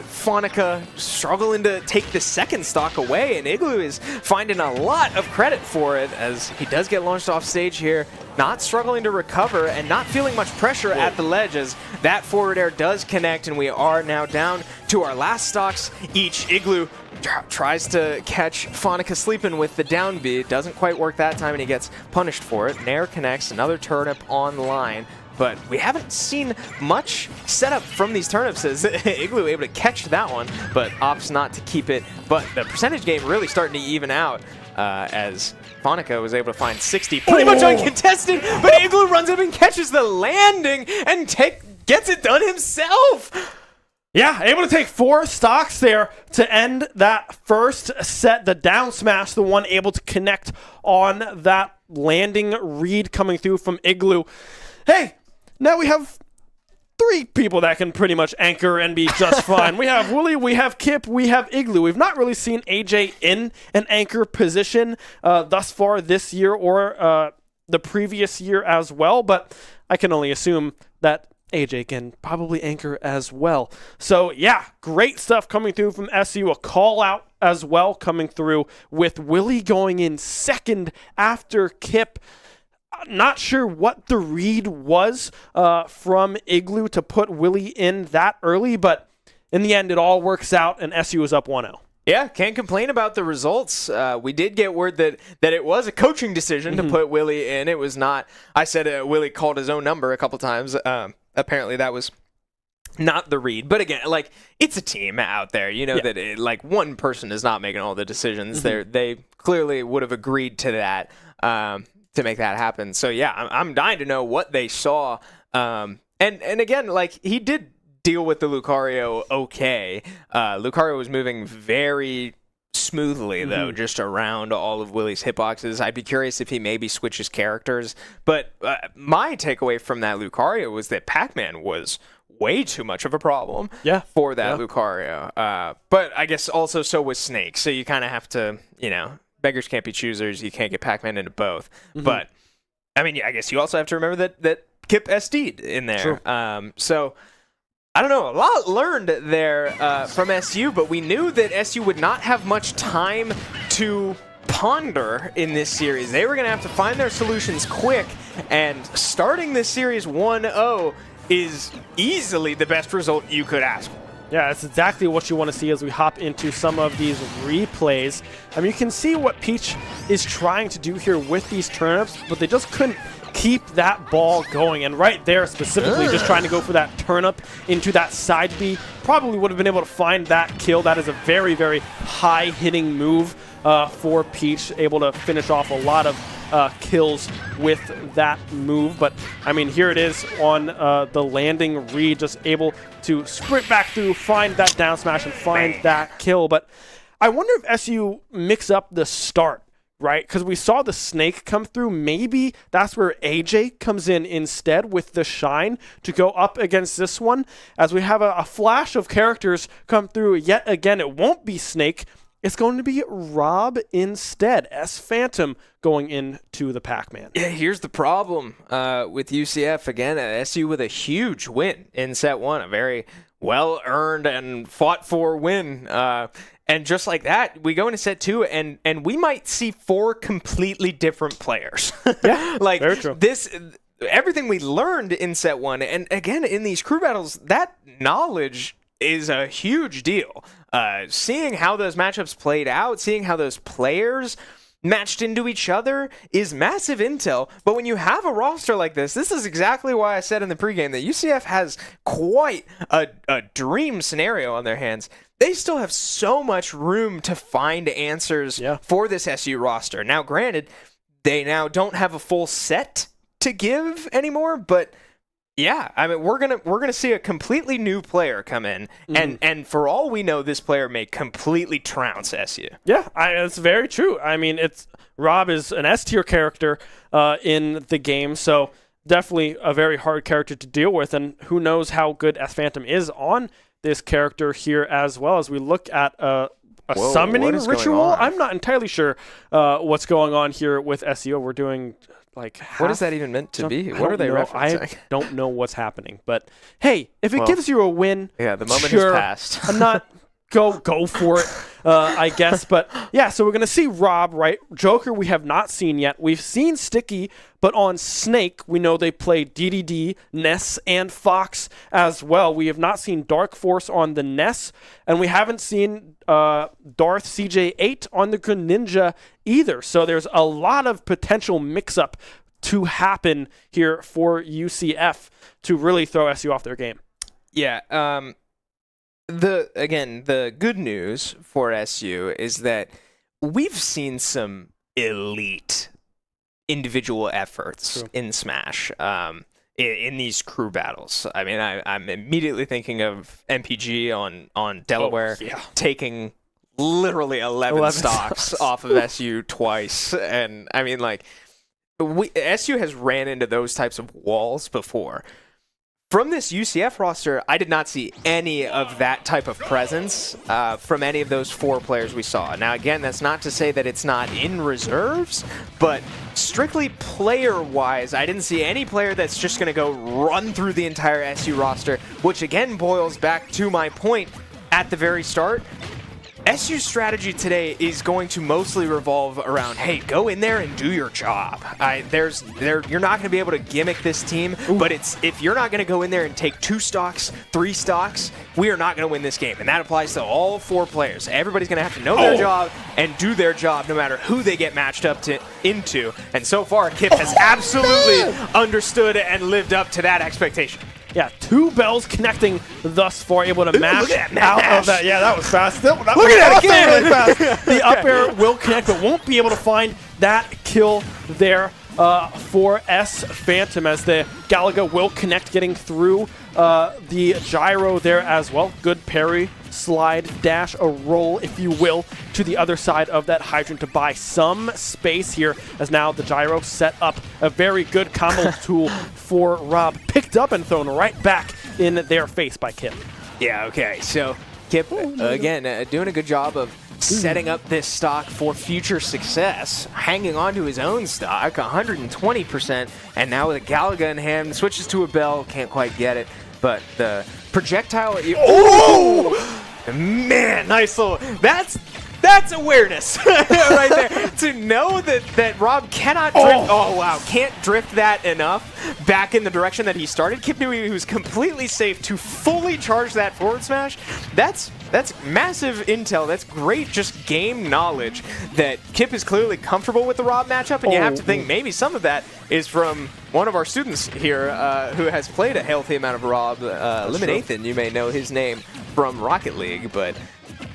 Fonica struggling to take the second stock away, and Igloo is finding a lot of credit for it as he does get launched off stage here, not struggling to recover and not feeling much pressure at the ledge, as that forward air does connect, and we are now down to our last stocks each. Igloo tries to catch Fonica sleeping with the down B. Doesn't quite work that time, and he gets punished for it. Nair connects, another turnip online, but we haven't seen much setup from these turnips, as Igloo able to catch that one, but opts not to keep it. But the percentage game really starting to even out, as Fonica was able to find 60, pretty much uncontested, but Igloo runs up and catches the landing and gets it done himself. Yeah, able to take 4 stocks there to end that first set. The down smash, the one able to connect on that landing read coming through from Igloo. Hey, now we have three people that can pretty much anchor and be just fine. We have Willie, we have Kip, we have Igloo. We've not really seen AJ in an anchor position thus far this year or the previous year as well, but I can only assume that AJ can probably anchor as well. So yeah, great stuff coming through from SU. A call out as well coming through with Willie going in second after Kip. Not sure what the read was from Igloo to put Willie in that early, but in the end, it all works out, and SU is up 1-0. Yeah, can't complain about the results. We did get word that it was a coaching decision to put Willie in. It was not. I said Willie called his own number a couple times. Apparently, that was not the read. But again, like, it's a team out there. You know that like one person is not making all the decisions. They clearly would have agreed to that. To make that happen. So yeah, I'm dying to know what they saw. And again, like, he did deal with the Lucario okay. Lucario was moving very smoothly though, just around all of Willie's hitboxes. I'd be curious if he maybe switches characters. But my takeaway from that Lucario was that Pac-Man was way too much of a problem for that Lucario. But I guess also so was Snake. So you kind of have to, beggars can't be choosers. You can't get Pac-Man into both. But, I mean, I guess you also have to remember that Kip SD'd in there. True. So, I don't know. A lot learned there from SU, but we knew that SU would not have much time to ponder in this series. They were going to have to find their solutions quick, and starting this series 1-0 is easily the best result you could ask for. Yeah, that's exactly what you want to see as we hop into some of these replays. I mean, you can see what Peach is trying to do here with these turnips, but they just couldn't keep that ball going. And right there, specifically, just trying to go for that turnip into that side B, probably would have been able to find that kill. That is a very, very high-hitting move for Peach, able to finish off a lot of kills with that move. But I mean, here it is on the landing read, just able to sprint back through, find that down smash, and find that kill. But I wonder if SU mix up the start, right? Because we saw the Snake come through. Maybe that's where AJ comes in instead with the Shine to go up against this one. As we have a flash of characters come through yet again, it won't be Snake. It's going to be Rob instead. S Phantom going into the Pac-Man. Yeah, here's the problem with UCF. Again, SU with a huge win in set one. A very well-earned and fought-for win. And just like that, we go into set two, and we might see 4 completely different players. Yeah, like, very true. Everything we learned in set one, and again, in these crew battles, that knowledge is a huge deal. Seeing how those matchups played out, seeing how those players matched into each other is massive intel. But when you have a roster like this is exactly why I said in the pregame that UCF has quite a dream scenario on their hands. They still have so much room to find answers for this SU roster. Now, granted, they now don't have a full set to give anymore, but yeah, I mean, we're gonna see a completely new player come in, and for all we know, this player may completely trounce SU. Yeah, it's very true. I mean, Rob is an S tier character in the game, so definitely a very hard character to deal with, and who knows how good S Phantom is on this character here as well. As we look at a summoning ritual, I'm not entirely sure what's going on here with SU. We're doing like what is that even meant to be? What are they referencing? I don't know what's happening, but hey, if it gives you a win, the moment has passed. I'm not go for it, I guess. But yeah, so we're gonna see Rob, right? Joker we have not seen yet. We've seen Sticky, but on Snake we know they play DDD, Ness, and Fox as well. We have not seen Dark Force on the Ness, and we haven't seen Darth CJ8 on the Greninja either. So there's a lot of potential mix-up to happen here for UCF to really throw SU off their game. Yeah. The good news for SU is that we've seen some elite individual efforts in Smash in these crew battles. I mean, I'm immediately thinking of MPG on Delaware taking literally 11 stocks off of SU twice. And I mean, like, SU has ran into those types of walls before. from this UCF roster, I did not see any of that type of presence from any of those 4 players we saw. Now, again, that's not to say that it's not in reserves, but strictly player-wise, I didn't see any player that's just going to go run through the entire SU roster, which again boils back to my point at the very start. SU's strategy today is going to mostly revolve around, hey, go in there and do your job. You're not going to be able to gimmick this team, but if you're not going to go in there and take 2 stocks, 3 stocks, we are not going to win this game. And that applies to all 4 players. Everybody's going to have to know their job and do their job no matter who they get matched up into. And so far, Kip has absolutely understood and lived up to that expectation. Yeah, 2 bells connecting thus far, able to mash out of that. Yeah, that was fast. Look at that again! Really fast. The up air will connect, but won't be able to find that kill there for S Phantom, as the Galaga will connect, getting through the gyro there as well. Good parry, slide, dash, a roll, if you will, to the other side of that hydrant to buy some space here, as now the gyro set up a very good combo tool for Rob. Picked up and thrown right back in their face by Kip. Yeah, okay, so Kip, again, doing a good job of setting up this stock for future success, hanging on to his own stock, 120%, and now with a Galaga in hand, switches to a bell, can't quite get it, but the projectile... Man, nice little... That's awareness right there. To know that Rob cannot drift... Oh, wow. Can't drift that enough back in the direction that he started. Kip knew he was completely safe to fully charge that forward smash. That's massive intel. That's great just game knowledge that Kip is clearly comfortable with the Rob matchup, and you have to think maybe some of that is from one of our students here who has played a healthy amount of Rob. Eliminathan, you may know his name from Rocket League, but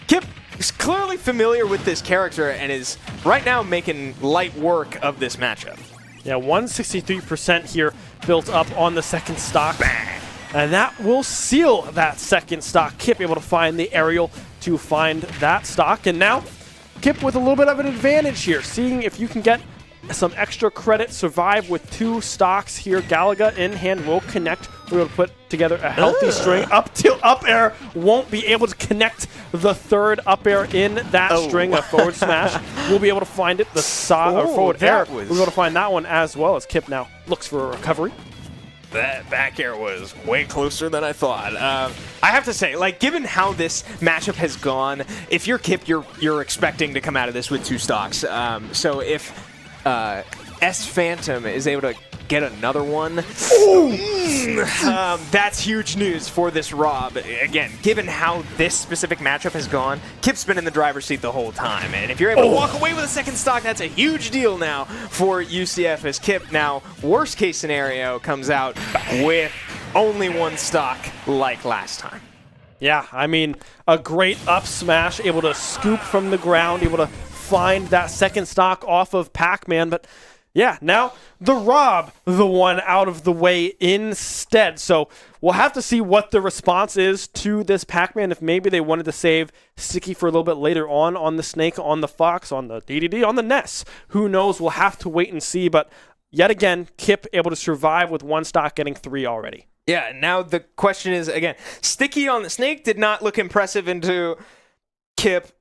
Kip is clearly familiar with this character and is right now making light work of this matchup. Yeah, 163% here built up on the second stock. Bang. And that will seal that second stock. Kip able to find the aerial to find that stock. And now, Kip with a little bit of an advantage here, seeing if you can get some extra credit, survive with 2 stocks here. Galaga in hand will connect. We're able to put together a healthy string. Up tilt, up air, won't be able to connect the third up air in that string. A forward smash. We'll be able to find it. The forward air, we'll be able to find that one as well, as Kip now looks for a recovery. That back air was way closer than I thought. I have to say, like, given how this matchup has gone, if you're Kip, you're expecting to come out of this with 2 stocks. So if S Phantom is able to get another one, that's huge news for this Rob. Again, given how this specific matchup has gone, Kip's been in the driver's seat the whole time, and if you're able to walk away with a second stock, that's a huge deal now for UCF, as Kip now, worst case scenario, comes out with only 1 stock like last time. Yeah, I mean, a great up smash, able to scoop from the ground, able to find that second stock off of Pac-Man, but yeah, now the Rob, the one out of the way instead. So we'll have to see what the response is to this Pac-Man, if maybe they wanted to save Sticky for a little bit later on the Snake, on the Fox, on the DDD, on the Ness. Who knows? We'll have to wait and see, but yet again, Kip able to survive with 1 stock, getting 3 already. Yeah, now the question is, again, Sticky on the Snake did not look impressive into Kip.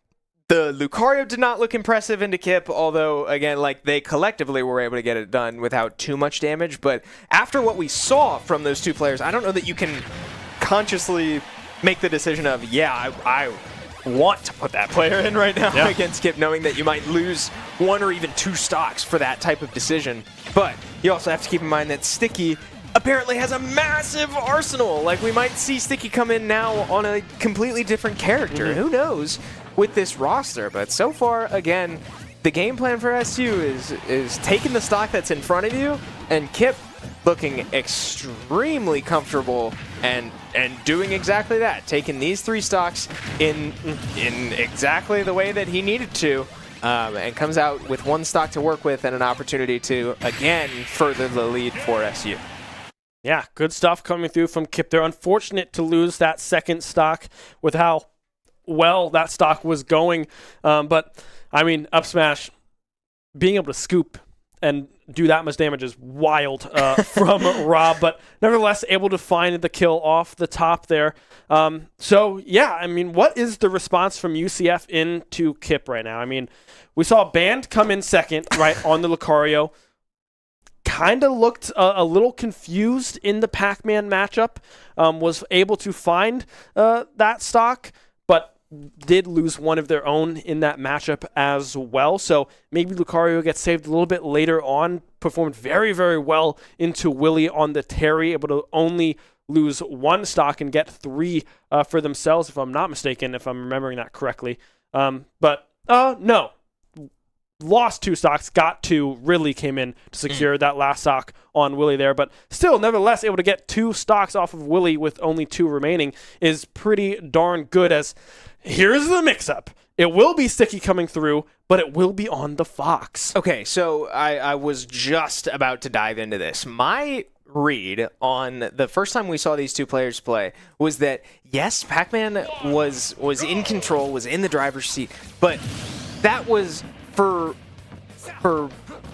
The Lucario did not look impressive into Kip, although, again, like, they collectively were able to get it done without too much damage. But after what we saw from those 2 players, I don't know that you can consciously make the decision of, yeah, I want to put that player in right now against Kip, knowing that you might lose 1 or even 2 stocks for that type of decision. But you also have to keep in mind that Sticky apparently has a massive arsenal. Like, we might see Sticky come in now on a completely different character. Who knows with this roster? But so far, again, the game plan for SU is taking the stock that's in front of you, and Kip looking extremely comfortable and doing exactly that, taking these 3 stocks in exactly the way that he needed to, and comes out with 1 stock to work with and an opportunity to, again, further the lead for SU. Yeah, good stuff coming through from Kip. They're unfortunate to lose that second stock with how well that stock was going. But, I mean, up smash, being able to scoop and do that much damage is wild from Rob, but nevertheless able to find the kill off the top there. So yeah, I mean, what is the response from UCF into Kip right now? I mean, we saw Band come in second, right, on the Lucario. Kind of looked a little confused in the Pac-Man matchup, was able to find that stock, but did lose one of their own in that matchup as well. So maybe Lucario gets saved a little bit later on, performed very, very well into Willie on the Terry, able to only lose one stock and get 3 for themselves, if I'm not mistaken, if I'm remembering that correctly. But no. Lost 2 stocks, got 2, really came in to secure that last stock on Willie there, but still, nevertheless, able to get 2 stocks off of Willie with only 2 remaining is pretty darn good. As here's the mix-up. It will be Sticky coming through, but it will be on the Fox. Okay, so I was just about to dive into this. My read on the first time we saw these 2 players play was that, yes, Pac-Man was in control, was in the driver's seat, but that was... For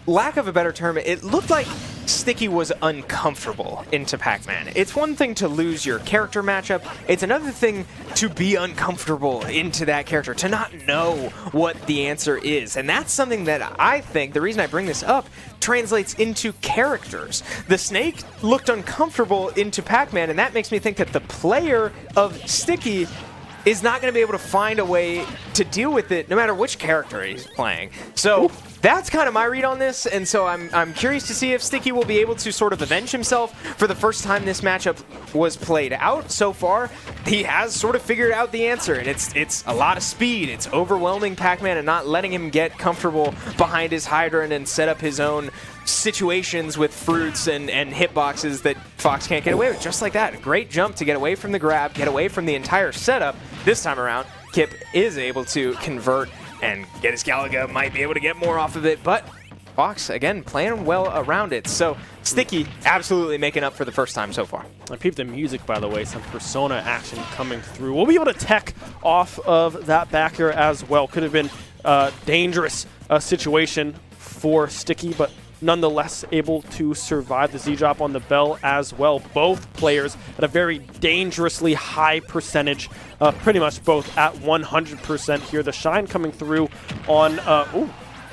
lack of a better term, it looked like Sticky was uncomfortable into Pac-Man. It's one thing to lose your character matchup. It's another thing to be uncomfortable into that character, to not know what the answer is. And that's something that I think, the reason I bring this up, translates into characters. The Snake looked uncomfortable into Pac-Man, and that makes me think that the player of Sticky is not going to be able to find a way to deal with it no matter which character he's playing. So that's kind of my read on this, and so I'm curious to see if Sticky will be able to sort of avenge himself. For the first time this matchup was played out so far, he has sort of figured out the answer, and it's a lot of speed. It's overwhelming Pac-Man and not letting him get comfortable behind his hydrant and set up his own situations with fruits and hitboxes that Fox can't get away with. Just like that. A great jump to get away from the grab, get away from the entire setup. This time around, Kip is able to convert and get his Galaga, might be able to get more off of it, but Fox, again, playing well around it. So Sticky absolutely making up for the first time so far. I peeped the music, by the way, some Persona action coming through. We'll be able to tech off of that back air as well. Could have been a dangerous situation for Sticky, but nonetheless able to survive the Z-drop on the Bell as well. Both players at a very dangerously high percentage, pretty much both at 100% here. The Shine coming through on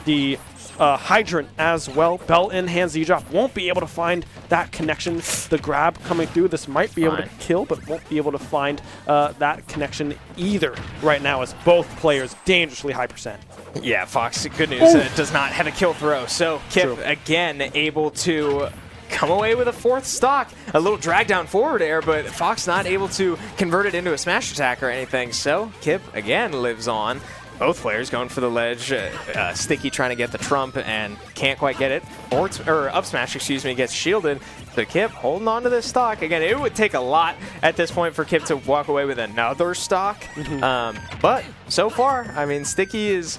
the Hydrant as well. Bell in hand, Z-drop won't be able to find that connection. The grab coming through, this might be able to kill, but won't be able to find that connection either right now, as both players dangerously high percent. Yeah, Fox, good news, does not have a kill throw. So Kip, again, able to come away with a 4th stock. A little drag down forward air, but Fox not able to convert it into a smash attack or anything. So Kip, again, lives on. Both players going for the ledge. Sticky trying to get the trump and can't quite get it. Or up smash, excuse me, gets shielded. So Kip holding on to this stock. Again, it would take a lot at this point for Kip to walk away with another stock. But so far, I mean, Sticky is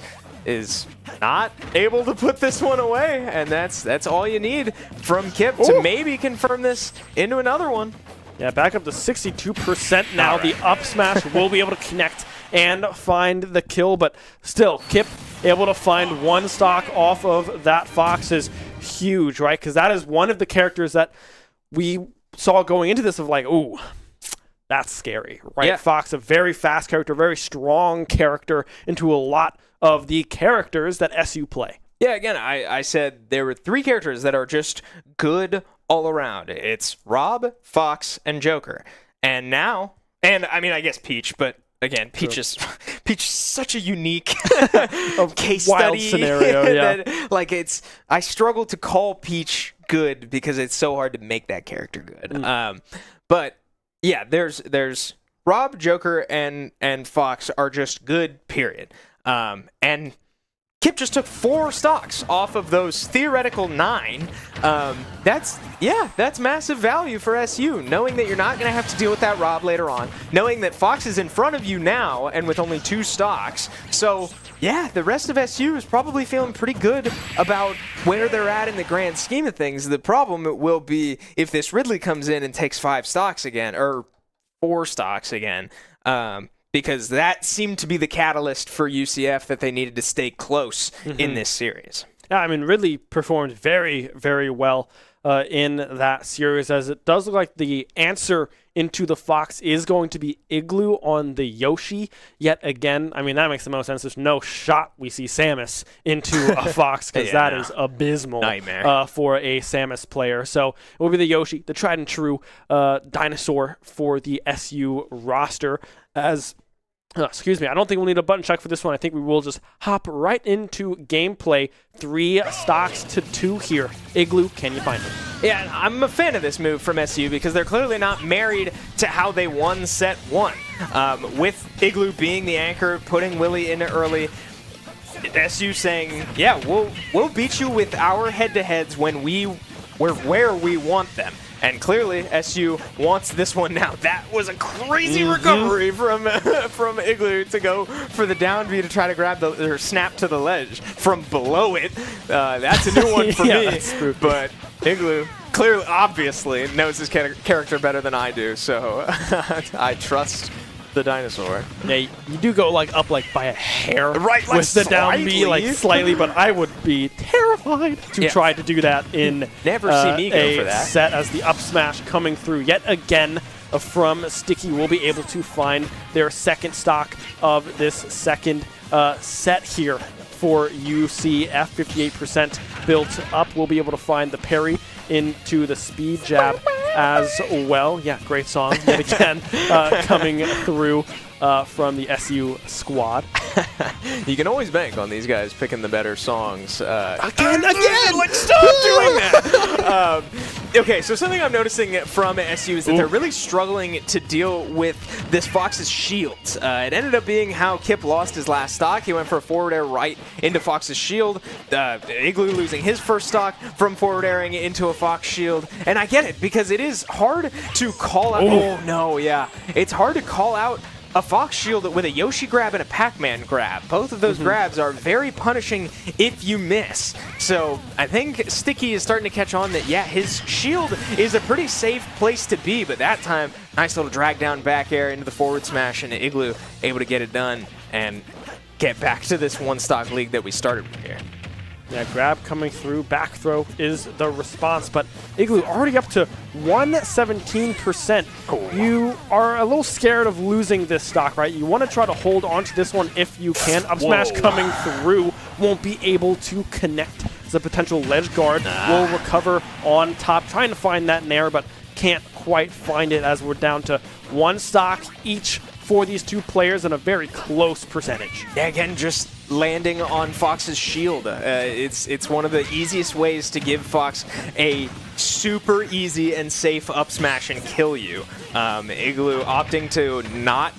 not able to put this one away, and that's all you need from Kip to maybe confirm this into another one. Yeah, back up to 62% now. Right. The up smash will be able to connect and find the kill, but still, Kip able to find 1 stock off of that Fox is huge, right? Because that is one of the characters that we saw going into this of like, ooh, that's scary, right? Yeah. Fox, a very fast character, very strong character into a lot of the characters that SU play. Yeah, again, I said there were 3 characters that are just good all around. It's Rob, Fox, and Joker. And now, and I mean, I guess Peach, but again, Peach is such a unique case wild study scenario. Yeah, that, like I struggle to call Peach good because it's so hard to make that character good. But yeah, there's Rob, Joker, and Fox are just good. Period. And Kip just took 4 stocks off of those theoretical 9. That's massive value for SU, knowing that you're not going to have to deal with that Rob later on, knowing that Fox is in front of you now and with only 2 stocks. So, yeah, the rest of SU is probably feeling pretty good about where they're at in the grand scheme of things. The problem will be if this Ridley comes in and takes 5 stocks again, or 4 stocks again. Because that seemed to be the catalyst for UCF that they needed to stay close in this series. Yeah, I mean, Ridley performed very, very well in that series, as it does look like the answer into the Fox is going to be Igloo on the Yoshi. Yet again, I mean, that makes the most sense. There's no shot we see Samus into a Fox, because that is abysmal for a Samus player. So it will be the Yoshi, the tried and true dinosaur for the SU roster. As excuse me, I don't think we'll need a button check for this one. I think we will just hop right into gameplay. 3 stocks to 2 here. Igloo, can you find it? Yeah, I'm a fan of this move from SU because they're clearly not married to how they won set 1. With Igloo being the anchor, putting Willie in early, SU saying, yeah, we'll beat you with our head-to-heads when we're where we want them. And clearly, SU wants this one now. That was a crazy recovery from Igloo to go for the down B to try to grab or snap to the ledge from below it. That's a new one for me. But Igloo clearly, obviously, knows his character better than I do, so I trust the dinosaur. Yeah, you do go up by a hair, right? With the down B slightly, but I would be terrified to try to do that in never see me go for that set, as the up smash coming through yet again from Sticky will be able to find their second stock of this second set here for UCF. 58% built up. We'll be able to find the parry into the speed jab as well. Yeah, great song yet again coming through from the SU squad. You can always bank on these guys picking the better songs. Again! Like, stop doing that! Okay, so something I'm noticing from SU is that they're really struggling to deal with this Fox's shield. It ended up being how Kip lost his last stock. He went for a forward air right into Fox's shield. Igloo losing his first stock from forward airing into a Fox shield. And I get it, because it is hard to call out. Oh, no, yeah. It's hard to call out a Fox shield with a Yoshi grab and a Pac-Man grab. Both of those grabs are very punishing if you miss. So I think Sticky is starting to catch on that, yeah, his shield is a pretty safe place to be, but that time, nice little drag down back air into the forward smash, and Igloo able to get it done and get back to this one stock league that we started with here. Yeah, grab coming through, back throw is the response, but Igloo already up to 117%. You are a little scared of losing this stock, right? You want to try to hold on to this one if you can. Up smash coming through, won't be able to connect. The potential ledge guard will recover on top, trying to find that nair, but can't quite find it, as we're down to 1 stock each for these 2 players and a very close percentage. Yeah, again, just landing on Fox's shield. It's one of the easiest ways to give Fox a super easy and safe up smash and kill you. Igloo opting to not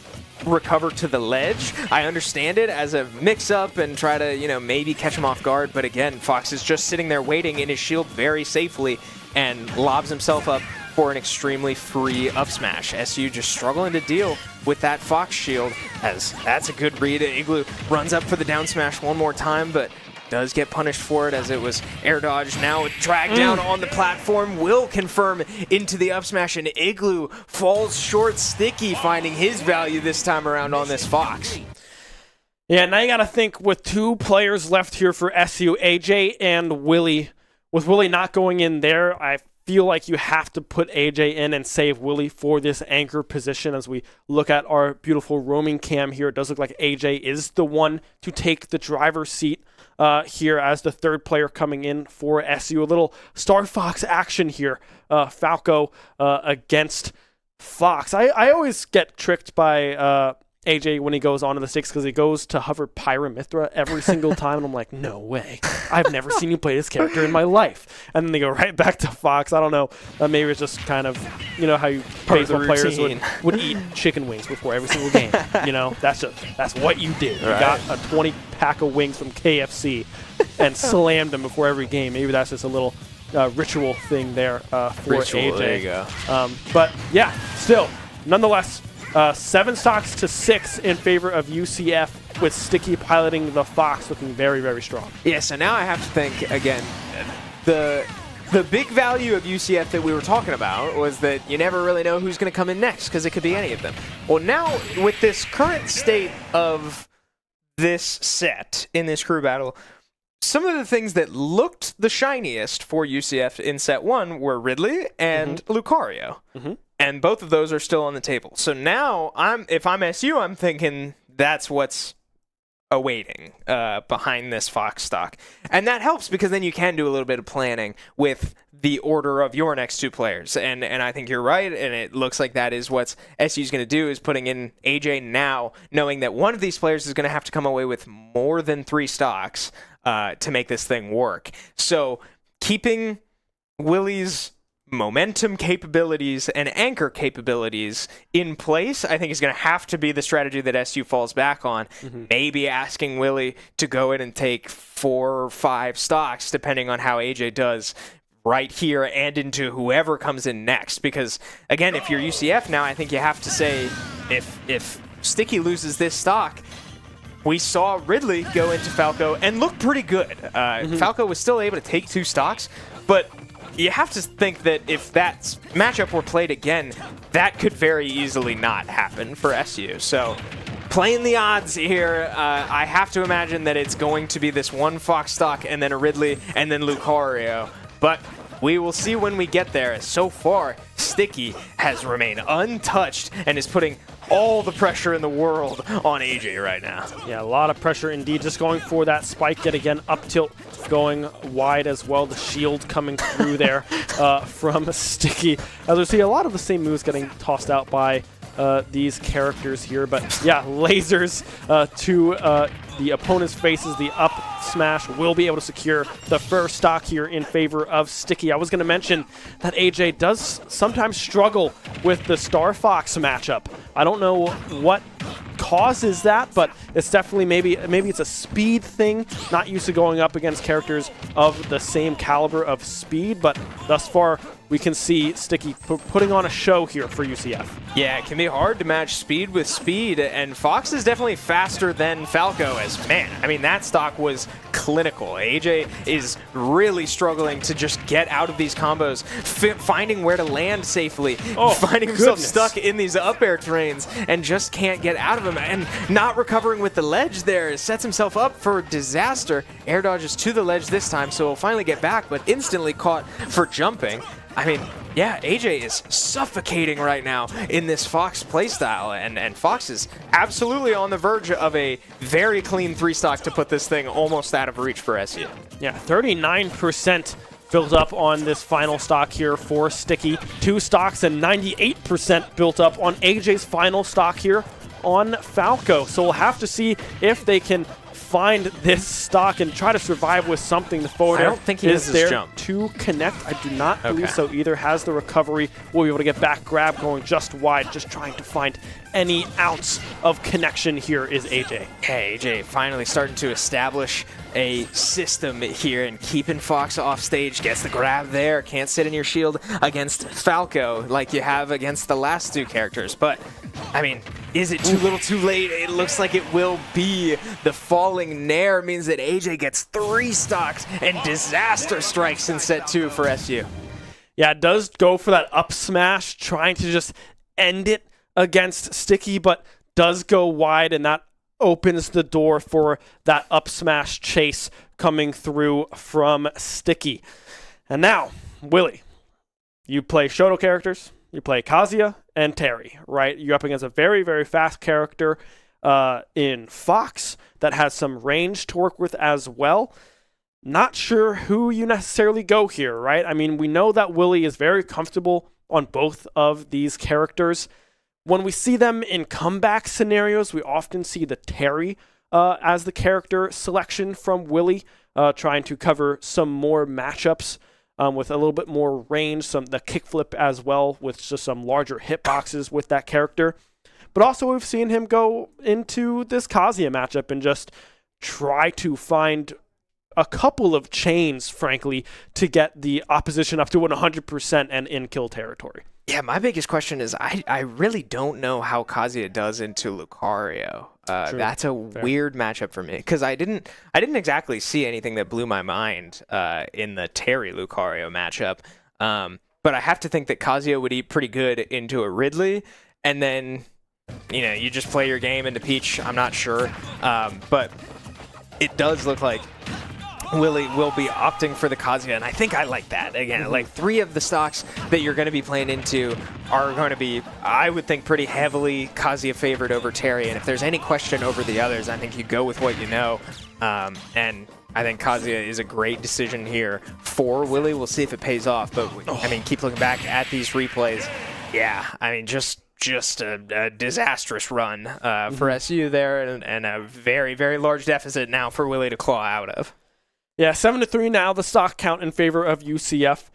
recover to the ledge. I understand it as a mix-up and try to, maybe catch him off guard, but again, Fox is just sitting there waiting in his shield very safely and lobs himself up for an extremely free up smash. SU just struggling to deal with that Fox shield, as that's a good read. Igloo runs up for the down smash one more time, but does get punished for it as it was air dodge. Now drag down on the platform, will confirm into the up smash, and Igloo falls short. Sticky finding his value this time around on this Fox. Yeah, now you got to think with 2 players left here for SU, AJ and Willie. With Willie not going in there, I feel like you have to put AJ in and save Willie for this anchor position. As we look at our beautiful roaming cam here, it does look like AJ is the one to take the driver's seat here as the 3rd player coming in for SU. A little Star Fox action here. Falco against Fox. I always get tricked by AJ when he goes onto the sticks, because he goes to hover Pyramithra every single time, and I'm like, no way. I've never seen you play this character in my life. And then they go right back to Fox. I don't know. Maybe it's just kind of, how you baseball players would eat chicken wings before every single game. That's what you did. Right. You got a 20-pack of wings from KFC and slammed them before every game. Maybe that's just a little ritual thing there for AJ. There you go. But yeah, still, nonetheless, 7 stocks to 6 in favor of UCF, with Sticky piloting the Fox, looking very, very strong. Yeah, so now I have to think, again, the big value of UCF that we were talking about was that you never really know who's going to come in next, because it could be any of them. Well, now, with this current state of this set in this crew battle, some of the things that looked the shiniest for UCF in set 1 were Ridley and Lucario. And both of those are still on the table. So now, if I'm SU, I'm thinking that's what's awaiting behind this Fox stock. And that helps because then you can do a little bit of planning with the order of your next 2 players. And I think you're right, and it looks like that is what SU's going to do, is putting in AJ now, knowing that one of these players is going to have to come away with more than 3 stocks to make this thing work. So keeping Willie's momentum capabilities and anchor capabilities in place, I think is going to have to be the strategy that SU falls back on. Maybe asking Willie to go in and take 4 or 5 stocks, depending on how AJ does right here and into whoever comes in next. Because, again, if you're UCF now, I think you have to say, if Sticky loses this stock, we saw Ridley go into Falco and look pretty good. Falco was still able to take 2 stocks, but you have to think that if that matchup were played again, that could very easily not happen for SU. So playing the odds here, I have to imagine that it's going to be this 1 Fox stock and then a Ridley and then Lucario. But we will see when we get there. So far, Sticky has remained untouched and is putting all the pressure in the world on AJ right now. Yeah, a lot of pressure indeed. Just going for that spike yet again, up tilt, going wide as well. The shield coming through there from Sticky. As we see, a lot of the same moves getting tossed out by these characters here. But yeah, lasers to the opponent's faces. The up smash will be able to secure the first stock here in favor of Sticky. I was going to mention that AJ does sometimes struggle with the Star Fox matchup. I don't know what causes that, but it's definitely maybe it's a speed thing. Not used to going up against characters of the same caliber of speed, but thus far we can see Sticky putting on a show here for UCF. Yeah, it can be hard to match speed with speed, and Fox is definitely faster than Falco as, man, I mean, that stock was clinical. AJ is really struggling to just get out of these combos, finding where to land safely, finding himself stuck in these up air terrains, and just can't get out of them, and not recovering with the ledge there. Sets himself up for disaster. Air dodges to the ledge this time, so he'll finally get back, but instantly caught for jumping. I mean, yeah, AJ is suffocating right now in this Fox playstyle, and Fox is absolutely on the verge of a very clean 3 stock to put this thing almost out of reach for SU. Yeah, 39% built up on this final stock here for Sticky. 2 stocks and 98% built up on AJ's final stock here on Falco. So we'll have to see if they can find this stock and try to survive with something. The forward I don't think he has his jump to connect. I do not believe so either. Has the recovery. Will be able to get back grab going just wide, just trying to find any ounce of connection here is AJ. Hey, AJ finally starting to establish a system here and keeping Fox off stage. Gets the grab there. Can't sit in your shield against Falco like you have against the last 2 characters. But, I mean, is it too little too late? It looks like it will be. The falling Nair means that AJ gets 3 stocks and disaster strikes in set 2 for SU. Yeah, it does go for that up smash, trying to just end it against Sticky, but does go wide, and that opens the door for that up smash chase coming through from Sticky. And now, Willie, you play Shoto characters, you play Kazuya and Terry, right? You're up against a very, very fast character in Fox that has some range to work with as well. Not sure who you necessarily go here, right? I mean, we know that Willie is very comfortable on both of these characters. When we see them in comeback scenarios, we often see the Terry as the character selection from Willie, trying to cover some more matchups with a little bit more range, the kickflip as well, with just some larger hitboxes with that character. But also we've seen him go into this Kazuya matchup and just try to find a couple of chains, frankly, to get the opposition up to 100% and in kill territory. Yeah, my biggest question is I really don't know how Kazuya does into Lucario. That's a weird matchup for me because I didn't exactly see anything that blew my mind in the Terry Lucario matchup. But I have to think that Kazuya would eat pretty good into a Ridley, and then you just play your game into Peach. I'm not sure, but it does look like Willie will be opting for the Kazuya, and I think I like that. Again, like 3 of the stocks that you're going to be playing into are going to be, I would think, pretty heavily Kazuya favored over Terry, and if there's any question over the others, I think you go with what you know, and I think Kazuya is a great decision here for Willie. We'll see if it pays off, but I mean, keep looking back at these replays. Yeah, I mean, just a disastrous run for SU there, and a very, very large deficit now for Willie to claw out of. Yeah, 7-3 now, the stock count in favor of UCF.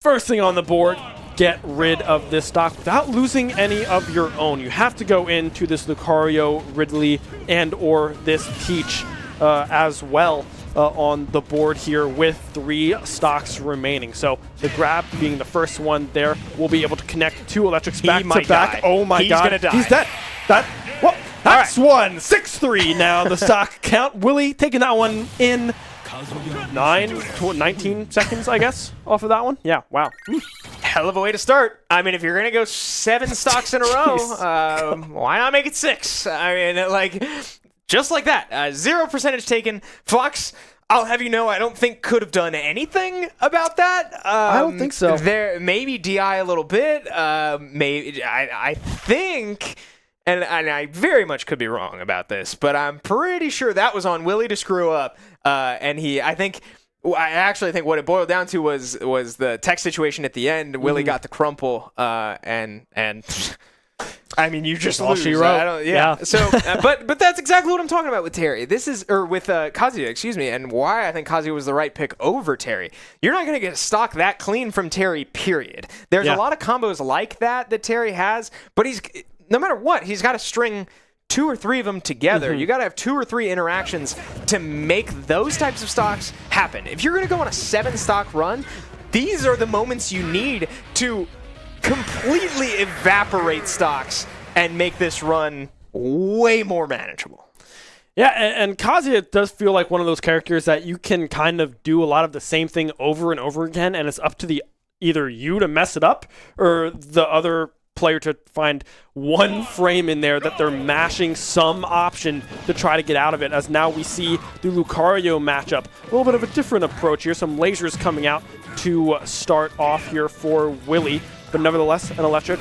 First thing on the board, get rid of this stock without losing any of your own. You have to go into this Lucario, Ridley, and or this Peach as well on the board here with 3 stocks remaining. So the grab being the first one there, will be able to connect 2 electrics back to back. Oh my god, gonna die. He's dead. That's one. 6-3 now, the stock count. Willie taking that one in 19 seconds, I guess, off of that one. Yeah, wow. Hell of a way to start. I mean, if you're going to go 7 stocks in a row, why not make it 6? I mean, like, just like that. 0 percentage taken. Fox, I'll have you know, I don't think could have done anything about that. I don't think so. There, maybe DI a little bit. Maybe I think... And I very much could be wrong about this, but I'm pretty sure that was on Willie to screw up. And I actually think what it boiled down to was the tech situation at the end. Willie got the crumple, and I mean, you just lose. She wrote. Yeah. So, but that's exactly what I'm talking about with Terry. With Kazuya, excuse me, and why I think Kazuya was the right pick over Terry. You're not going to get a stock that clean from Terry, period. There's a lot of combos like that Terry has, but no matter what, he's got to string 2 or 3 of them together. You got to have 2 or 3 interactions to make those types of stocks happen. If you're going to go on a 7-stock run, these are the moments you need to completely evaporate stocks and make this run way more manageable. Yeah, and Kazuya does feel like one of those characters that you can kind of do a lot of the same thing over and over again, and it's up to either you to mess it up or the other player to find one frame in there that they're mashing some option to try to get out of it, as now we see the Lucario matchup. A little bit of a different approach here. Some lasers coming out to start off here for Willie, but nevertheless, an electric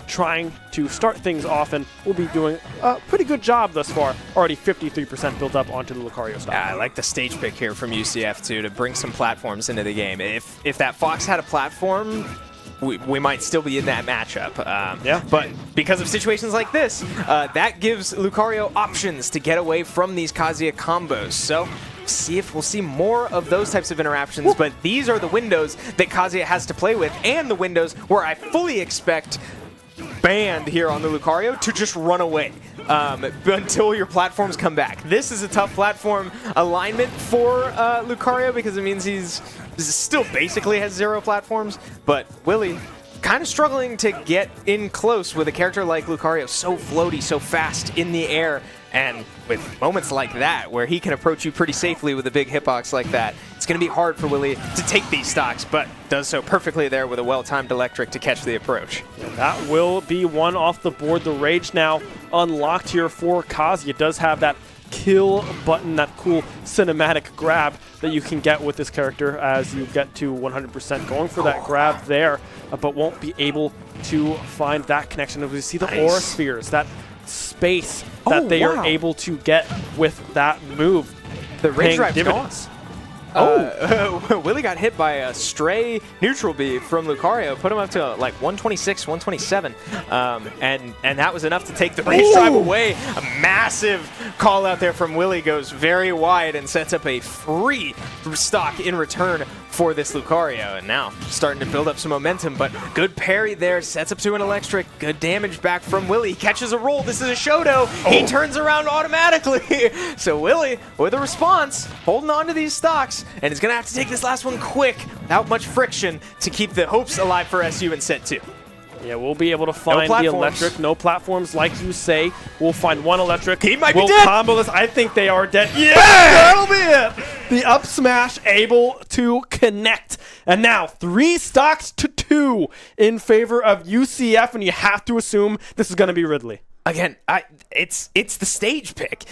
trying to start things off, and will be doing a pretty good job thus far. Already 53% built up onto the Lucario stock. Yeah, I like the stage pick here from UCF too, to bring some platforms into the game. If that Fox had a platform, we might still be in that matchup. But because of situations like this, that gives Lucario options to get away from these Kazuya combos. So see if we'll see more of those types of interactions. But these are the windows that Kazuya has to play with, and the windows where I fully expect Band here on the Lucario to just run away until your platforms come back. This is a tough platform alignment for Lucario, because it means he's still basically has 0 platforms, but Willie kind of struggling to get in close with a character like Lucario, so floaty, so fast in the air, and with moments like that where he can approach you pretty safely with a big hitbox like that, it's going to be hard for Willie to take these stocks, but does so perfectly there with a well-timed electric to catch the approach. And that will be one off the board. The Rage now unlocked here for Kazuya. It does have that kill button, that cool cinematic grab that you can get with this character as you get to 100%, going for that grab there, but won't be able to find that connection. As we see the aura spheres, that space that they are able to get with that move. The Rage drive dividends. Willie got hit by a stray neutral B from Lucario, put him up to like 126, 127, and that was enough to take the Rage drive away. A massive call out there from Willie, goes very wide and sets up a free stock in return for this Lucario, and now starting to build up some momentum, but good parry there, sets up to an electric, good damage back from Willie, he catches a roll, this is a Shoto, he turns around automatically, so Willie, with a response, holding on to these stocks, and is going to have to take this last one quick, without much friction, to keep the hopes alive for SU in set 2. Yeah, we'll be able to find the electric. No platforms, like you say. We'll find one electric. He might be dead. Combo this. I think they are dead. Yeah, that'll be it. The up smash able to connect. And now 3 stocks to 2 in favor of UCF, and you have to assume this is going to be Ridley. Again, it's the stage pick.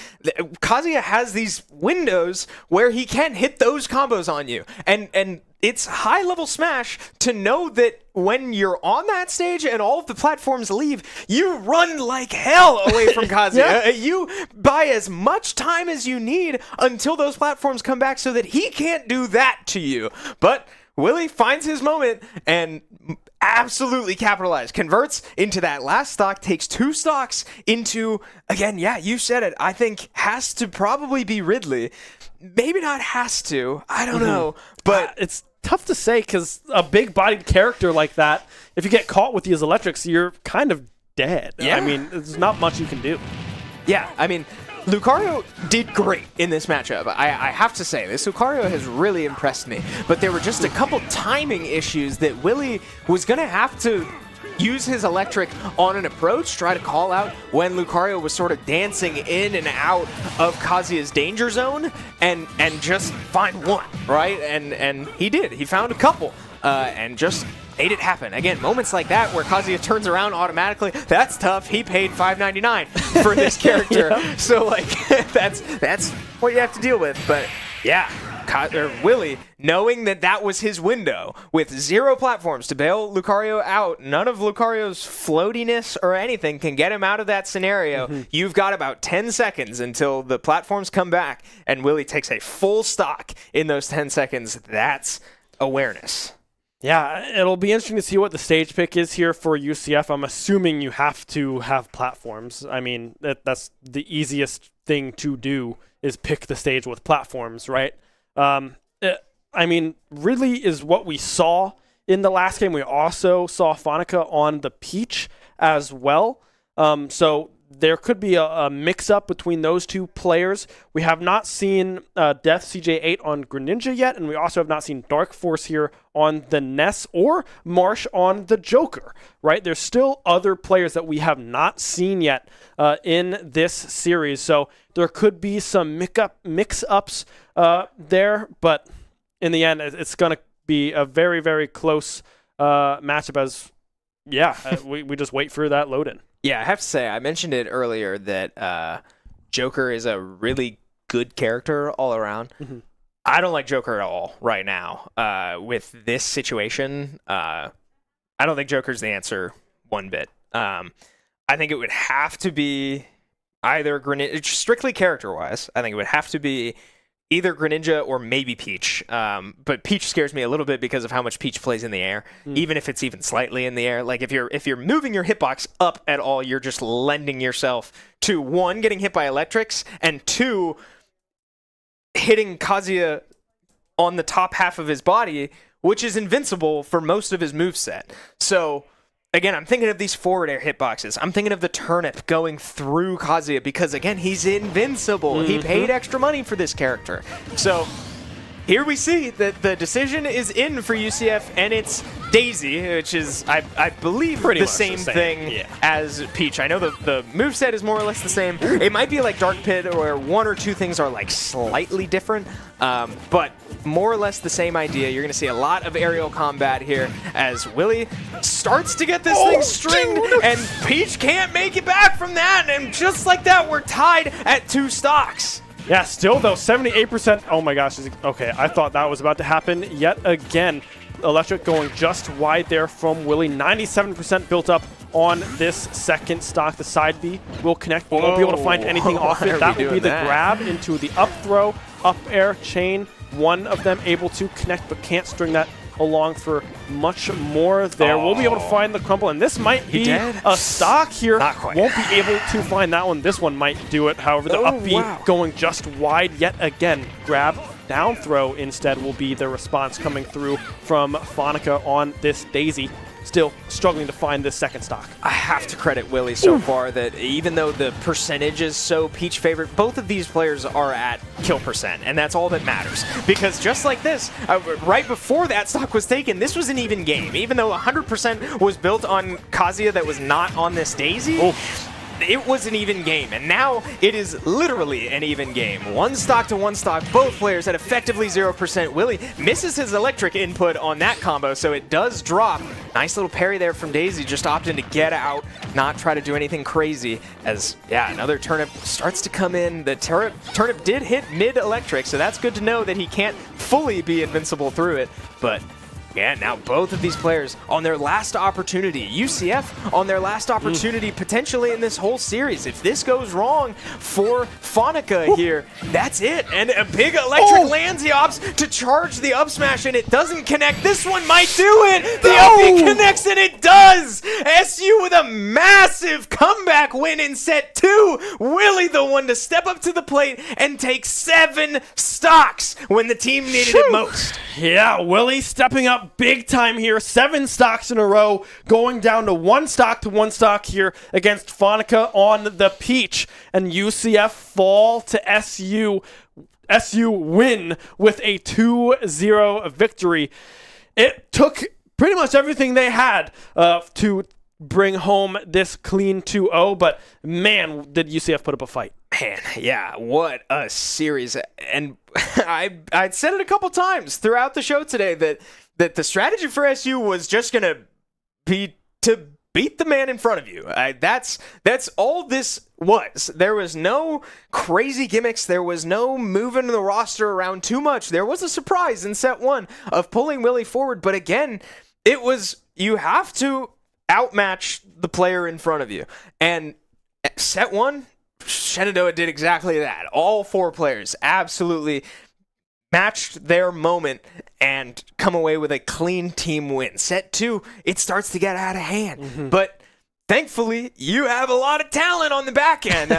Kazuya has these windows where he can hit those combos on you, and it's high level Smash to know that when you're on that stage and all of the platforms leave, you run like hell away from Kazuya. Yeah. You buy as much time as you need until those platforms come back so that he can't do that to you. But Willie finds his moment and absolutely capitalized. Converts into that last stock, takes 2 stocks into, again, yeah, you said it, I think has to probably be Ridley. Maybe not has to. I don't know. But it's tough to say because a big-bodied character like that, if you get caught with these electrics, you're kind of dead. Yeah. I mean, there's not much you can do. yeah, I mean, Lucario did great in this matchup. I have to say, this Lucario has really impressed me. But there were just a couple timing issues that Willie was going to have to use his electric on an approach, try to call out when Lucario was sort of dancing in and out of Kazuya's danger zone, and just find one, right? And he did. He found a couple, and just made it happen. Again, moments like that where Kazuya turns around automatically, that's tough. He paid $5.99 for this character. Yeah. So, like, that's what you have to deal with. But, yeah, Willie, knowing that that was his window, with 0 platforms to bail Lucario out, none of Lucario's floatiness or anything can get him out of that scenario. You've got about 10 seconds until the platforms come back, and Willie takes a full stock in those 10 seconds. That's awareness. Yeah, it'll be interesting to see what the stage pick is here for UCF. I'm assuming you have to have platforms. I mean, that's the easiest thing to do is pick the stage with platforms, right? I mean, Ridley is what we saw in the last game. We also saw Fanica on the Peach as well. So there could be a mix-up between those two players. We have not seen Death CJ8 on Greninja yet, and we also have not seen Dark Force here on the Ness or Marsh on the Joker, right? There's still other players that we have not seen yet in this series, so there could be some mix-ups there, but in the end, it's going to be a very, very close matchup as, we just wait for that load-in. Yeah, I have to say, I mentioned it earlier that Joker is a really good character all around. I don't like Joker at all right now. With this situation, I don't think Joker's the answer one bit. I think it would have to be either Greninja, strictly character-wise, I think it would have to be either Greninja or maybe Peach. But Peach scares me a little bit because of how much Peach plays in the air, even if it's even slightly in the air. Like, if you're moving your hitbox up at all, you're just lending yourself to, 1, getting hit by electrics, and 2, hitting Kazuya on the top half of his body, which is invincible for most of his moveset. So, again, I'm thinking of these forward air hitboxes. I'm thinking of the turnip going through Kazuya because, again, he's invincible. He paid extra money for this character. So here we see that the decision is in for UCF, and it's Daisy, which is, I believe, pretty the much same thing as Peach. I know the moveset is more or less the same. It might be like Dark Pit, where 1 or 2 things are like slightly different, but more or less the same idea. You're going to see a lot of aerial combat here as Willie starts to get this thing stringed, and Peach can't make it back from that, and just like that, we're tied at 2 stocks. Yeah, still though, 78%. Oh my gosh. Okay, I thought that was about to happen yet again. Electric going just wide there from Willie. 97% built up on this second stock. The side B will connect. We won't be able to find anything off it. That will be the grab into the up throw, up air, chain. One of them able to connect, but can't string that along for much more there. We'll be able to find the crumble, and this might be a stock here. Not quite. Won't be able to find that one. This one might do it. However, the up B going just wide yet again. Grab, down throw instead will be the response coming through from Fanica on this Daisy. Still struggling to find this second stock. I have to credit Willie so far that even though the percentage is so Peach favorite, both of these players are at kill percent, and that's all that matters. Because just like this, right before that stock was taken, this was an even game. Even though 100% was built on Kazuya that was not on this Daisy, it was an even game, and now it is literally an even game. One stock to one stock, both players at effectively 0%. Willie misses his electric input on that combo, so it does drop. Nice little parry there from Daisy, just opting to get out, not try to do anything crazy, as, yeah, another turnip starts to come in. The turnip did hit mid-electric, so that's good to know that he can't fully be invincible through it, but yeah, now both of these players on their last opportunity. UCF on their last opportunity potentially in this whole series. If this goes wrong for Fanica here, that's it. And a big electric lands. He opts to charge the up smash and it doesn't connect. This one might do it. The up B connects and it does. SU with a massive comeback win in set 2. Willie the one to step up to the plate and take 7 stocks when the team needed it most. Yeah, Willie stepping up big time here. 7 stocks in a row, going down to 1 stock here against Fanica on the Peach. And UCF fall to SU. SU win with a 2-0 victory. It took pretty much everything they had to bring home this clean 2-0, but man, did UCF put up a fight. Man, yeah, what a series. And I'd said it a couple times throughout the show today that the strategy for SU was just going to be to beat the man in front of you. That's all this was. There was no crazy gimmicks. There was no moving the roster around too much. There was a surprise in set 1 of pulling Willie forward, but again, it was, you have to outmatch the player in front of you. And set 1, Shenandoah did exactly that. All 4 players absolutely matched their moment and come away with a clean team win. Set 2, it starts to get out of hand. But thankfully, you have a lot of talent on the back end.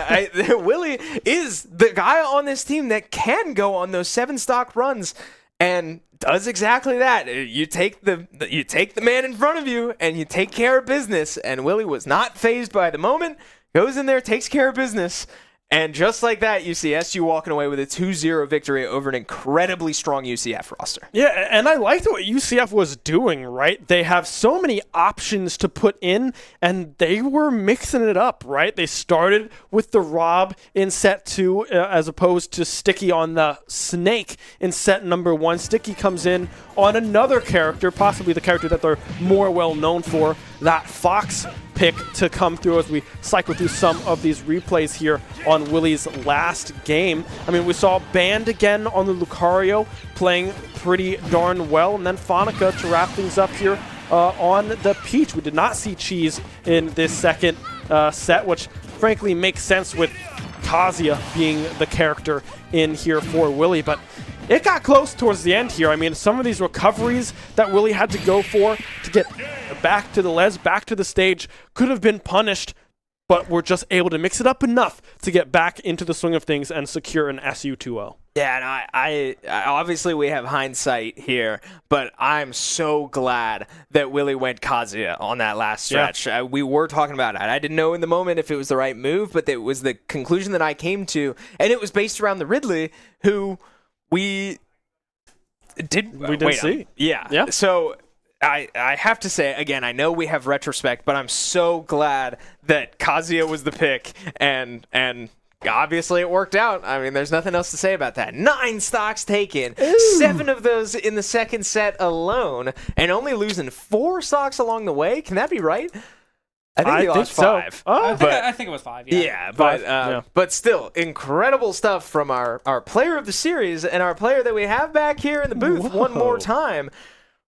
Willie is the guy on this team that can go on those 7 stock runs and does exactly that. You take the man in front of you and you take care of business. And Willie was not fazed by the moment. Goes in there, takes care of business, and just like that, you see SU walking away with a 2-0 victory over an incredibly strong UCF roster. Yeah, and I liked what UCF was doing, right? They have so many options to put in, and they were mixing it up, right? They started with the Rob in set 2 as opposed to Sticky on the Snake in set number 1. Sticky comes in on another character, possibly the character that they're more well known for, that Fox pick to come through as we cycle through some of these replays here on Willie's last game. I mean, we saw Band again on the Lucario playing pretty darn well, and then Fanica to wrap things up here on the Peach. We did not see Cheese in this second set, which frankly makes sense with Kazuya being the character in here for Willie, but it got close towards the end here. I mean, some of these recoveries that Willie had to go for to get back to the les, back to the stage, could have been punished, but were just able to mix it up enough to get back into the swing of things and secure an SU 2-0. Yeah, and I obviously we have hindsight here, but I'm so glad that Willie went Kazuya on that last stretch. Yeah. We were talking about it. I didn't know in the moment if it was the right move, but it was the conclusion that I came to, and it was based around the Ridley, who we did see. Yeah. So I have to say, again, I know we have retrospect, but I'm so glad that Kazuya was the pick, and obviously it worked out. I mean, there's nothing else to say about that. 9 stocks taken, 7 of those in the second set alone, and only losing 4 stocks along the way. Can that be right? I think they lost 5. So. I think it was 5. Yeah, but still, incredible stuff from our player of the series and our player that we have back here in the booth. One more time.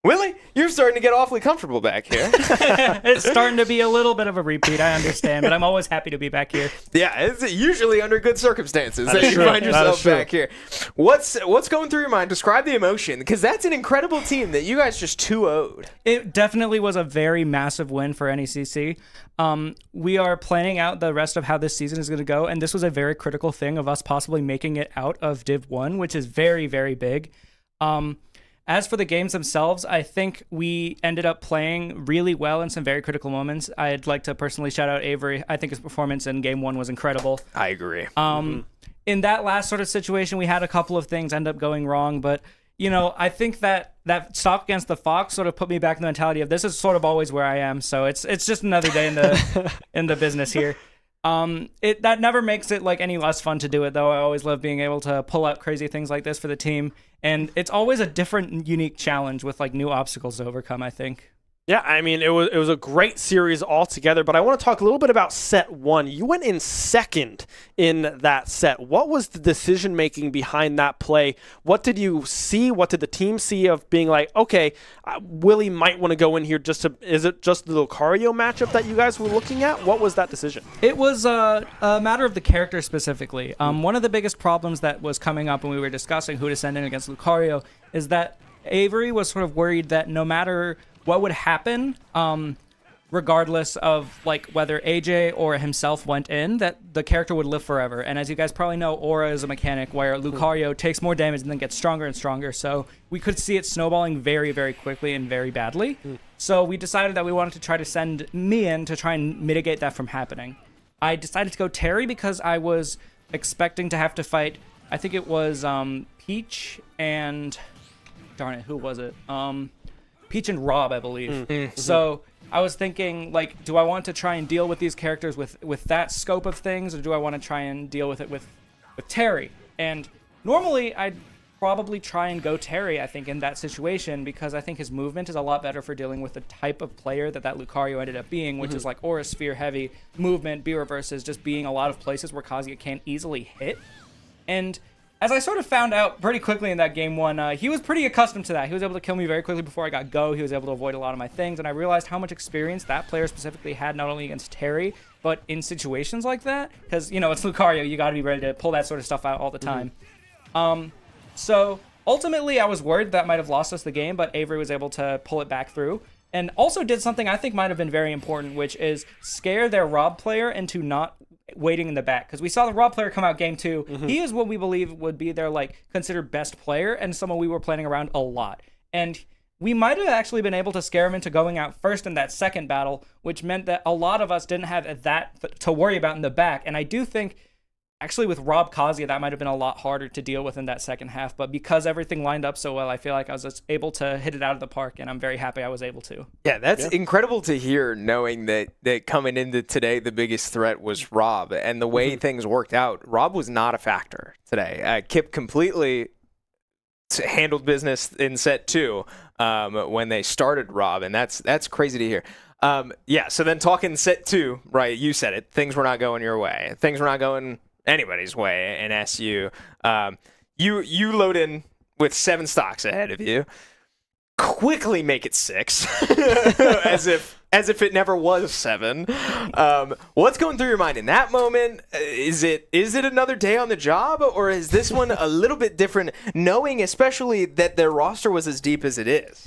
Willie, you're starting to get awfully comfortable back here. It's starting to be a little bit of a repeat, I understand, but I'm always happy to be back here. Yeah, it's usually under good circumstances that you find yourself back here. What's going through your mind? Describe the emotion, because that's an incredible team that you guys just 2-0'd. It definitely was a very massive win for NECC. We are planning out the rest of how this season is going to go, and this was a very critical thing of us possibly making it out of Div 1, which is very, very big. As for the games themselves, I think we ended up playing really well in some very critical moments. I'd like to personally shout out Avery. I think his performance in Game 1 was incredible. I agree. In that last sort of situation, we had a couple of things end up going wrong, but you know, I think that stock against the Fox sort of put me back in the mentality of this is sort of always where I am. So it's just another day in the in the business here. That never makes it like any less fun to do it, though. I always love being able to pull out crazy things like this for the team, and it's always a different, unique challenge with like new obstacles to overcome, I think. Yeah, I mean, it was a great series altogether, but I want to talk a little bit about set one. You went in second in that set. What was the decision-making behind that play? What did you see? What did the team see of being like, okay, Willie might want to go in here is it just the Lucario matchup that you guys were looking at? What was that decision? It was a matter of the character specifically. One of the biggest problems that was coming up when we were discussing who to send in against Lucario is that Avery was sort of worried that no matter what would happen, regardless of like whether AJ or himself went in, that the character would live forever. And as you guys probably know, Aura is a mechanic where Lucario takes more damage and then gets stronger and stronger. So we could see it snowballing very, very quickly and very badly. So we decided that we wanted to try to send me in to try and mitigate that from happening. I decided to go Terry because I was expecting to have to fight, I think it was Peach and, darn it, who was it? Peach and Rob, I believe. So I was thinking, like, do I want to try and deal with these characters with that scope of things, or do I want to try and deal with it with Terry? And normally I'd probably try and go Terry, I think, in that situation, because I think his movement is a lot better for dealing with the type of player that Lucario ended up being, which is like Aura Sphere heavy movement, B-reverses, just being a lot of places where Kazuya can't easily hit. And as I sort of found out pretty quickly in that game one, he was pretty accustomed to that. He was able to kill me very quickly before I got go. He was able to avoid a lot of my things, and I realized how much experience that player specifically had, not only against Terry, but in situations like that. Because, you know, it's Lucario. You got to be ready to pull that sort of stuff out all the time. So ultimately, I was worried that might have lost us the game, but Avery was able to pull it back through. And also did something I think might have been very important, which is scare their Rob player into not waiting in the back, because we saw the Rob player come out game 2. He is what we believe would be their like considered best player and someone we were planning around a lot. And we might have actually been able to scare him into going out first in that second battle, which meant that a lot of us didn't have that to worry about in the back. And I do think actually with Rob Kazuya, that might have been a lot harder to deal with in that second half. But because everything lined up so well, I feel like I was just able to hit it out of the park, and I'm very happy I was able to. Yeah, that's incredible to hear, knowing that coming into today, the biggest threat was Rob. And the way things worked out, Rob was not a factor today. Kip completely handled business in set 2 when they started Rob, and that's crazy to hear. Yeah, so then talking set 2, right, you said it, things were not going your way. Things were not going anybody's way in SU. You load in with 7 stocks ahead of you, quickly make it 6, as if it never was 7. What's going through your mind in that moment? Is it another day on the job, or is this one a little bit different, knowing especially that their roster was as deep as it is?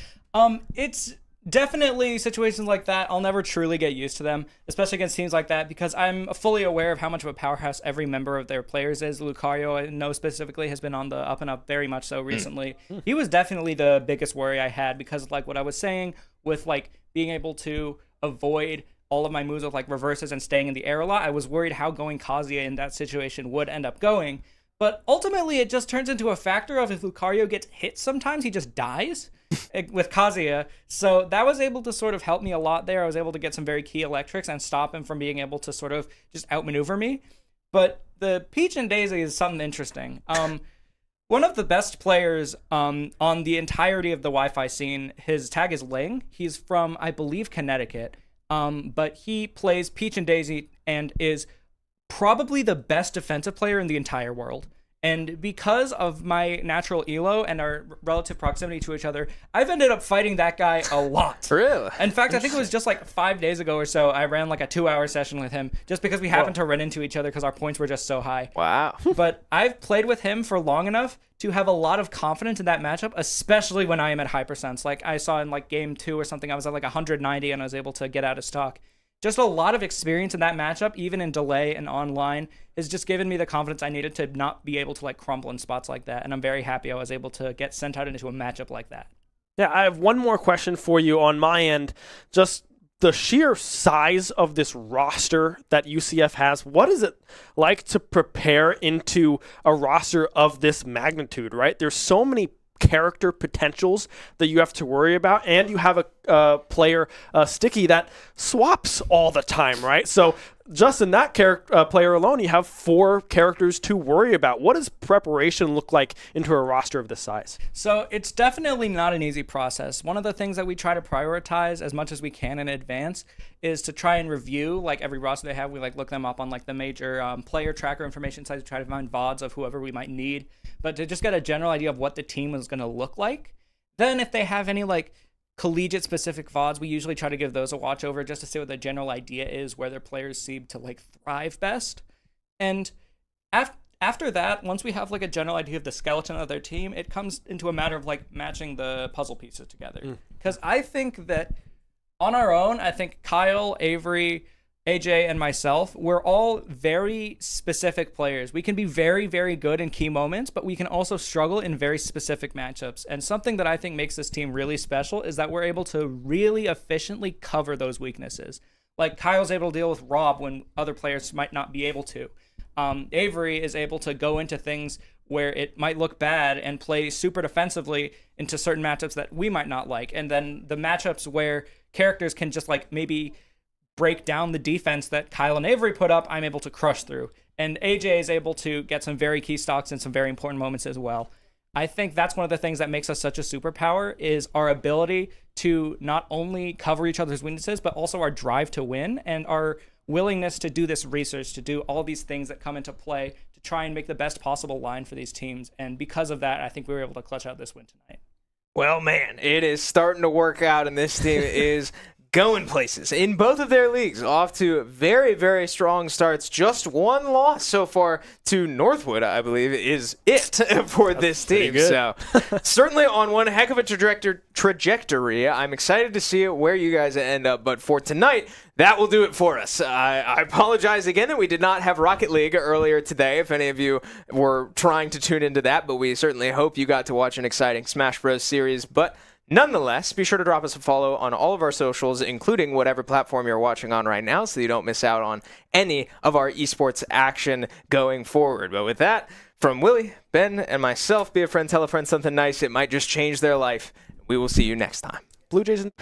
It's definitely situations like that. I'll never truly get used to them, especially against teams like that, because I'm fully aware of how much of a powerhouse every member of their players is. Lucario, I know specifically, has been on the up and up very much so recently. He was definitely the biggest worry I had, because like what I was saying with like being able to avoid all of my moves with like reverses and staying in the air a lot, I was worried how going Kazuya in that situation would end up going. But ultimately, it just turns into a factor of if Lucario gets hit sometimes, he just dies with Kazuya. So that was able to sort of help me a lot there. I was able to get some very key electrics and stop him from being able to sort of just outmaneuver me. But the Peach and Daisy is something interesting. One of the best players on the entirety of the Wi-Fi scene, his tag is Ling. He's from, I believe, Connecticut. But he plays Peach and Daisy and is probably the best defensive player in the entire world. And because of my natural elo and our relative proximity to each other, I've ended up fighting that guy a lot. Really? In fact, I think it was just like 5 days ago or so, I ran like a 2-hour session with him just because we happened to run into each other because our points were just so high. Wow. But I've played with him for long enough to have a lot of confidence in that matchup, especially when I am at hypersense. Like I saw in like game 2 or something, I was at like 190 and I was able to get out of stock. Just a lot of experience in that matchup, even in delay and online, has just given me the confidence I needed to not be able to like crumble in spots like that. And I'm very happy I was able to get sent out into a matchup like that. Yeah, I have one more question for you on my end. Just the sheer size of this roster that UCF has, what is it like to prepare into a roster of this magnitude, right? There's so many character potentials that you have to worry about, and you have a player, Sticky, that swaps all the time, right? So just in that player alone, you have 4 characters to worry about. What does preparation look like into a roster of this size? So it's definitely not an easy process. One of the things that we try to prioritize as much as we can in advance is to try and review like every roster they have. We like look them up on like the major player tracker information sites to try to find VODs of whoever we might need, but to just get a general idea of what the team is going to look like. Then if they have any like collegiate specific VODs, we usually try to give those a watch over just to see what the general idea is, where their players seem to like thrive best. And after that, once we have like a general idea of the skeleton of their team, it comes into a matter of like matching the puzzle pieces together. Because I think that on our own, I think Kyle, Avery, AJ, and myself, we're all very specific players. We can be very, very good in key moments, but we can also struggle in very specific matchups. And something that I think makes this team really special is that we're able to really efficiently cover those weaknesses. Like Kyle's able to deal with Rob when other players might not be able to. Avery is able to go into things where it might look bad and play super defensively into certain matchups that we might not like. And then the matchups where characters can just like maybe break down the defense that Kyle and Avery put up, I'm able to crush through. And AJ is able to get some very key stocks in some very important moments as well. I think that's one of the things that makes us such a superpower is our ability to not only cover each other's weaknesses, but also our drive to win and our willingness to do this research, to do all these things that come into play to try and make the best possible line for these teams. And because of that, I think we were able to clutch out this win tonight. Well, man, it is starting to work out, and this team is going places in both of their leagues, off to very, very strong starts. Just one loss so far to Northwood, I believe, is it for this team. So certainly on one heck of a trajectory. I'm excited to see where you guys end up. But for tonight, that will do it for us. I apologize again that we did not have Rocket League earlier today, if any of you were trying to tune into that. But we certainly hope you got to watch an exciting Smash Bros. Series. But nonetheless, be sure to drop us a follow on all of our socials, including whatever platform you're watching on right now, so you don't miss out on any of our esports action going forward. But with that, from Willie, Ben, and myself, be a friend, tell a friend something nice. It might just change their life. We will see you next time. Blue Jays and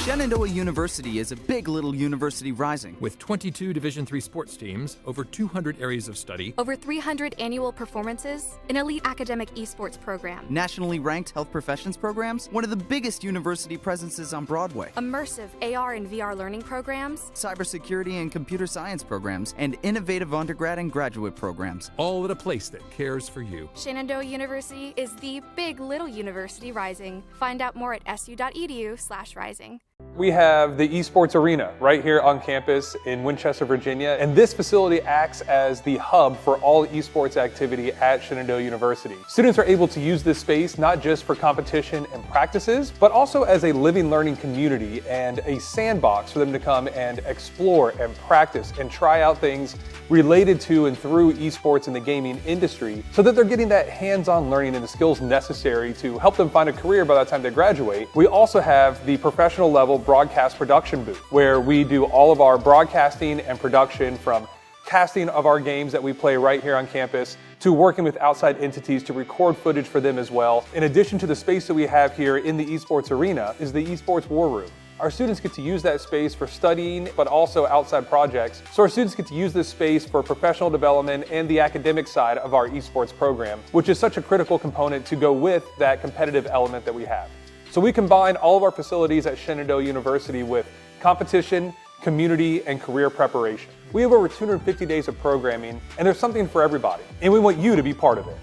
Shenandoah University is a big little university rising. With 22 Division III sports teams, over 200 areas of study, over 300 annual performances, an elite academic esports program, nationally ranked health professions programs, one of the biggest university presences on Broadway, immersive AR and VR learning programs, cybersecurity and computer science programs, and innovative undergrad and graduate programs. all at a place that cares for you. Shenandoah University is the big little university rising. Find out more at su.edu/rising. We have the Esports Arena right here on campus in Winchester, Virginia, and this facility acts as the hub for all esports activity at Shenandoah University. Students are able to use this space not just for competition and practices, but also as a living learning community and a sandbox for them to come and explore and practice and try out things related to and through esports in the gaming industry so that they're getting that hands-on learning and the skills necessary to help them find a career by the time they graduate. We also have the professional level broadcast production booth where we do all of our broadcasting and production, from casting of our games that we play right here on campus to working with outside entities to record footage for them as well. In addition to the space that we have here in the Esports Arena is the Esports War Room. Our students get to use that space for studying, but also outside projects. So our students get to use this space for professional development and the academic side of our esports program, which is such a critical component to go with that competitive element that we have. So we combine all of our facilities at Shenandoah University with competition, community, and career preparation. We have over 250 days of programming, and there's something for everybody, and we want you to be part of it.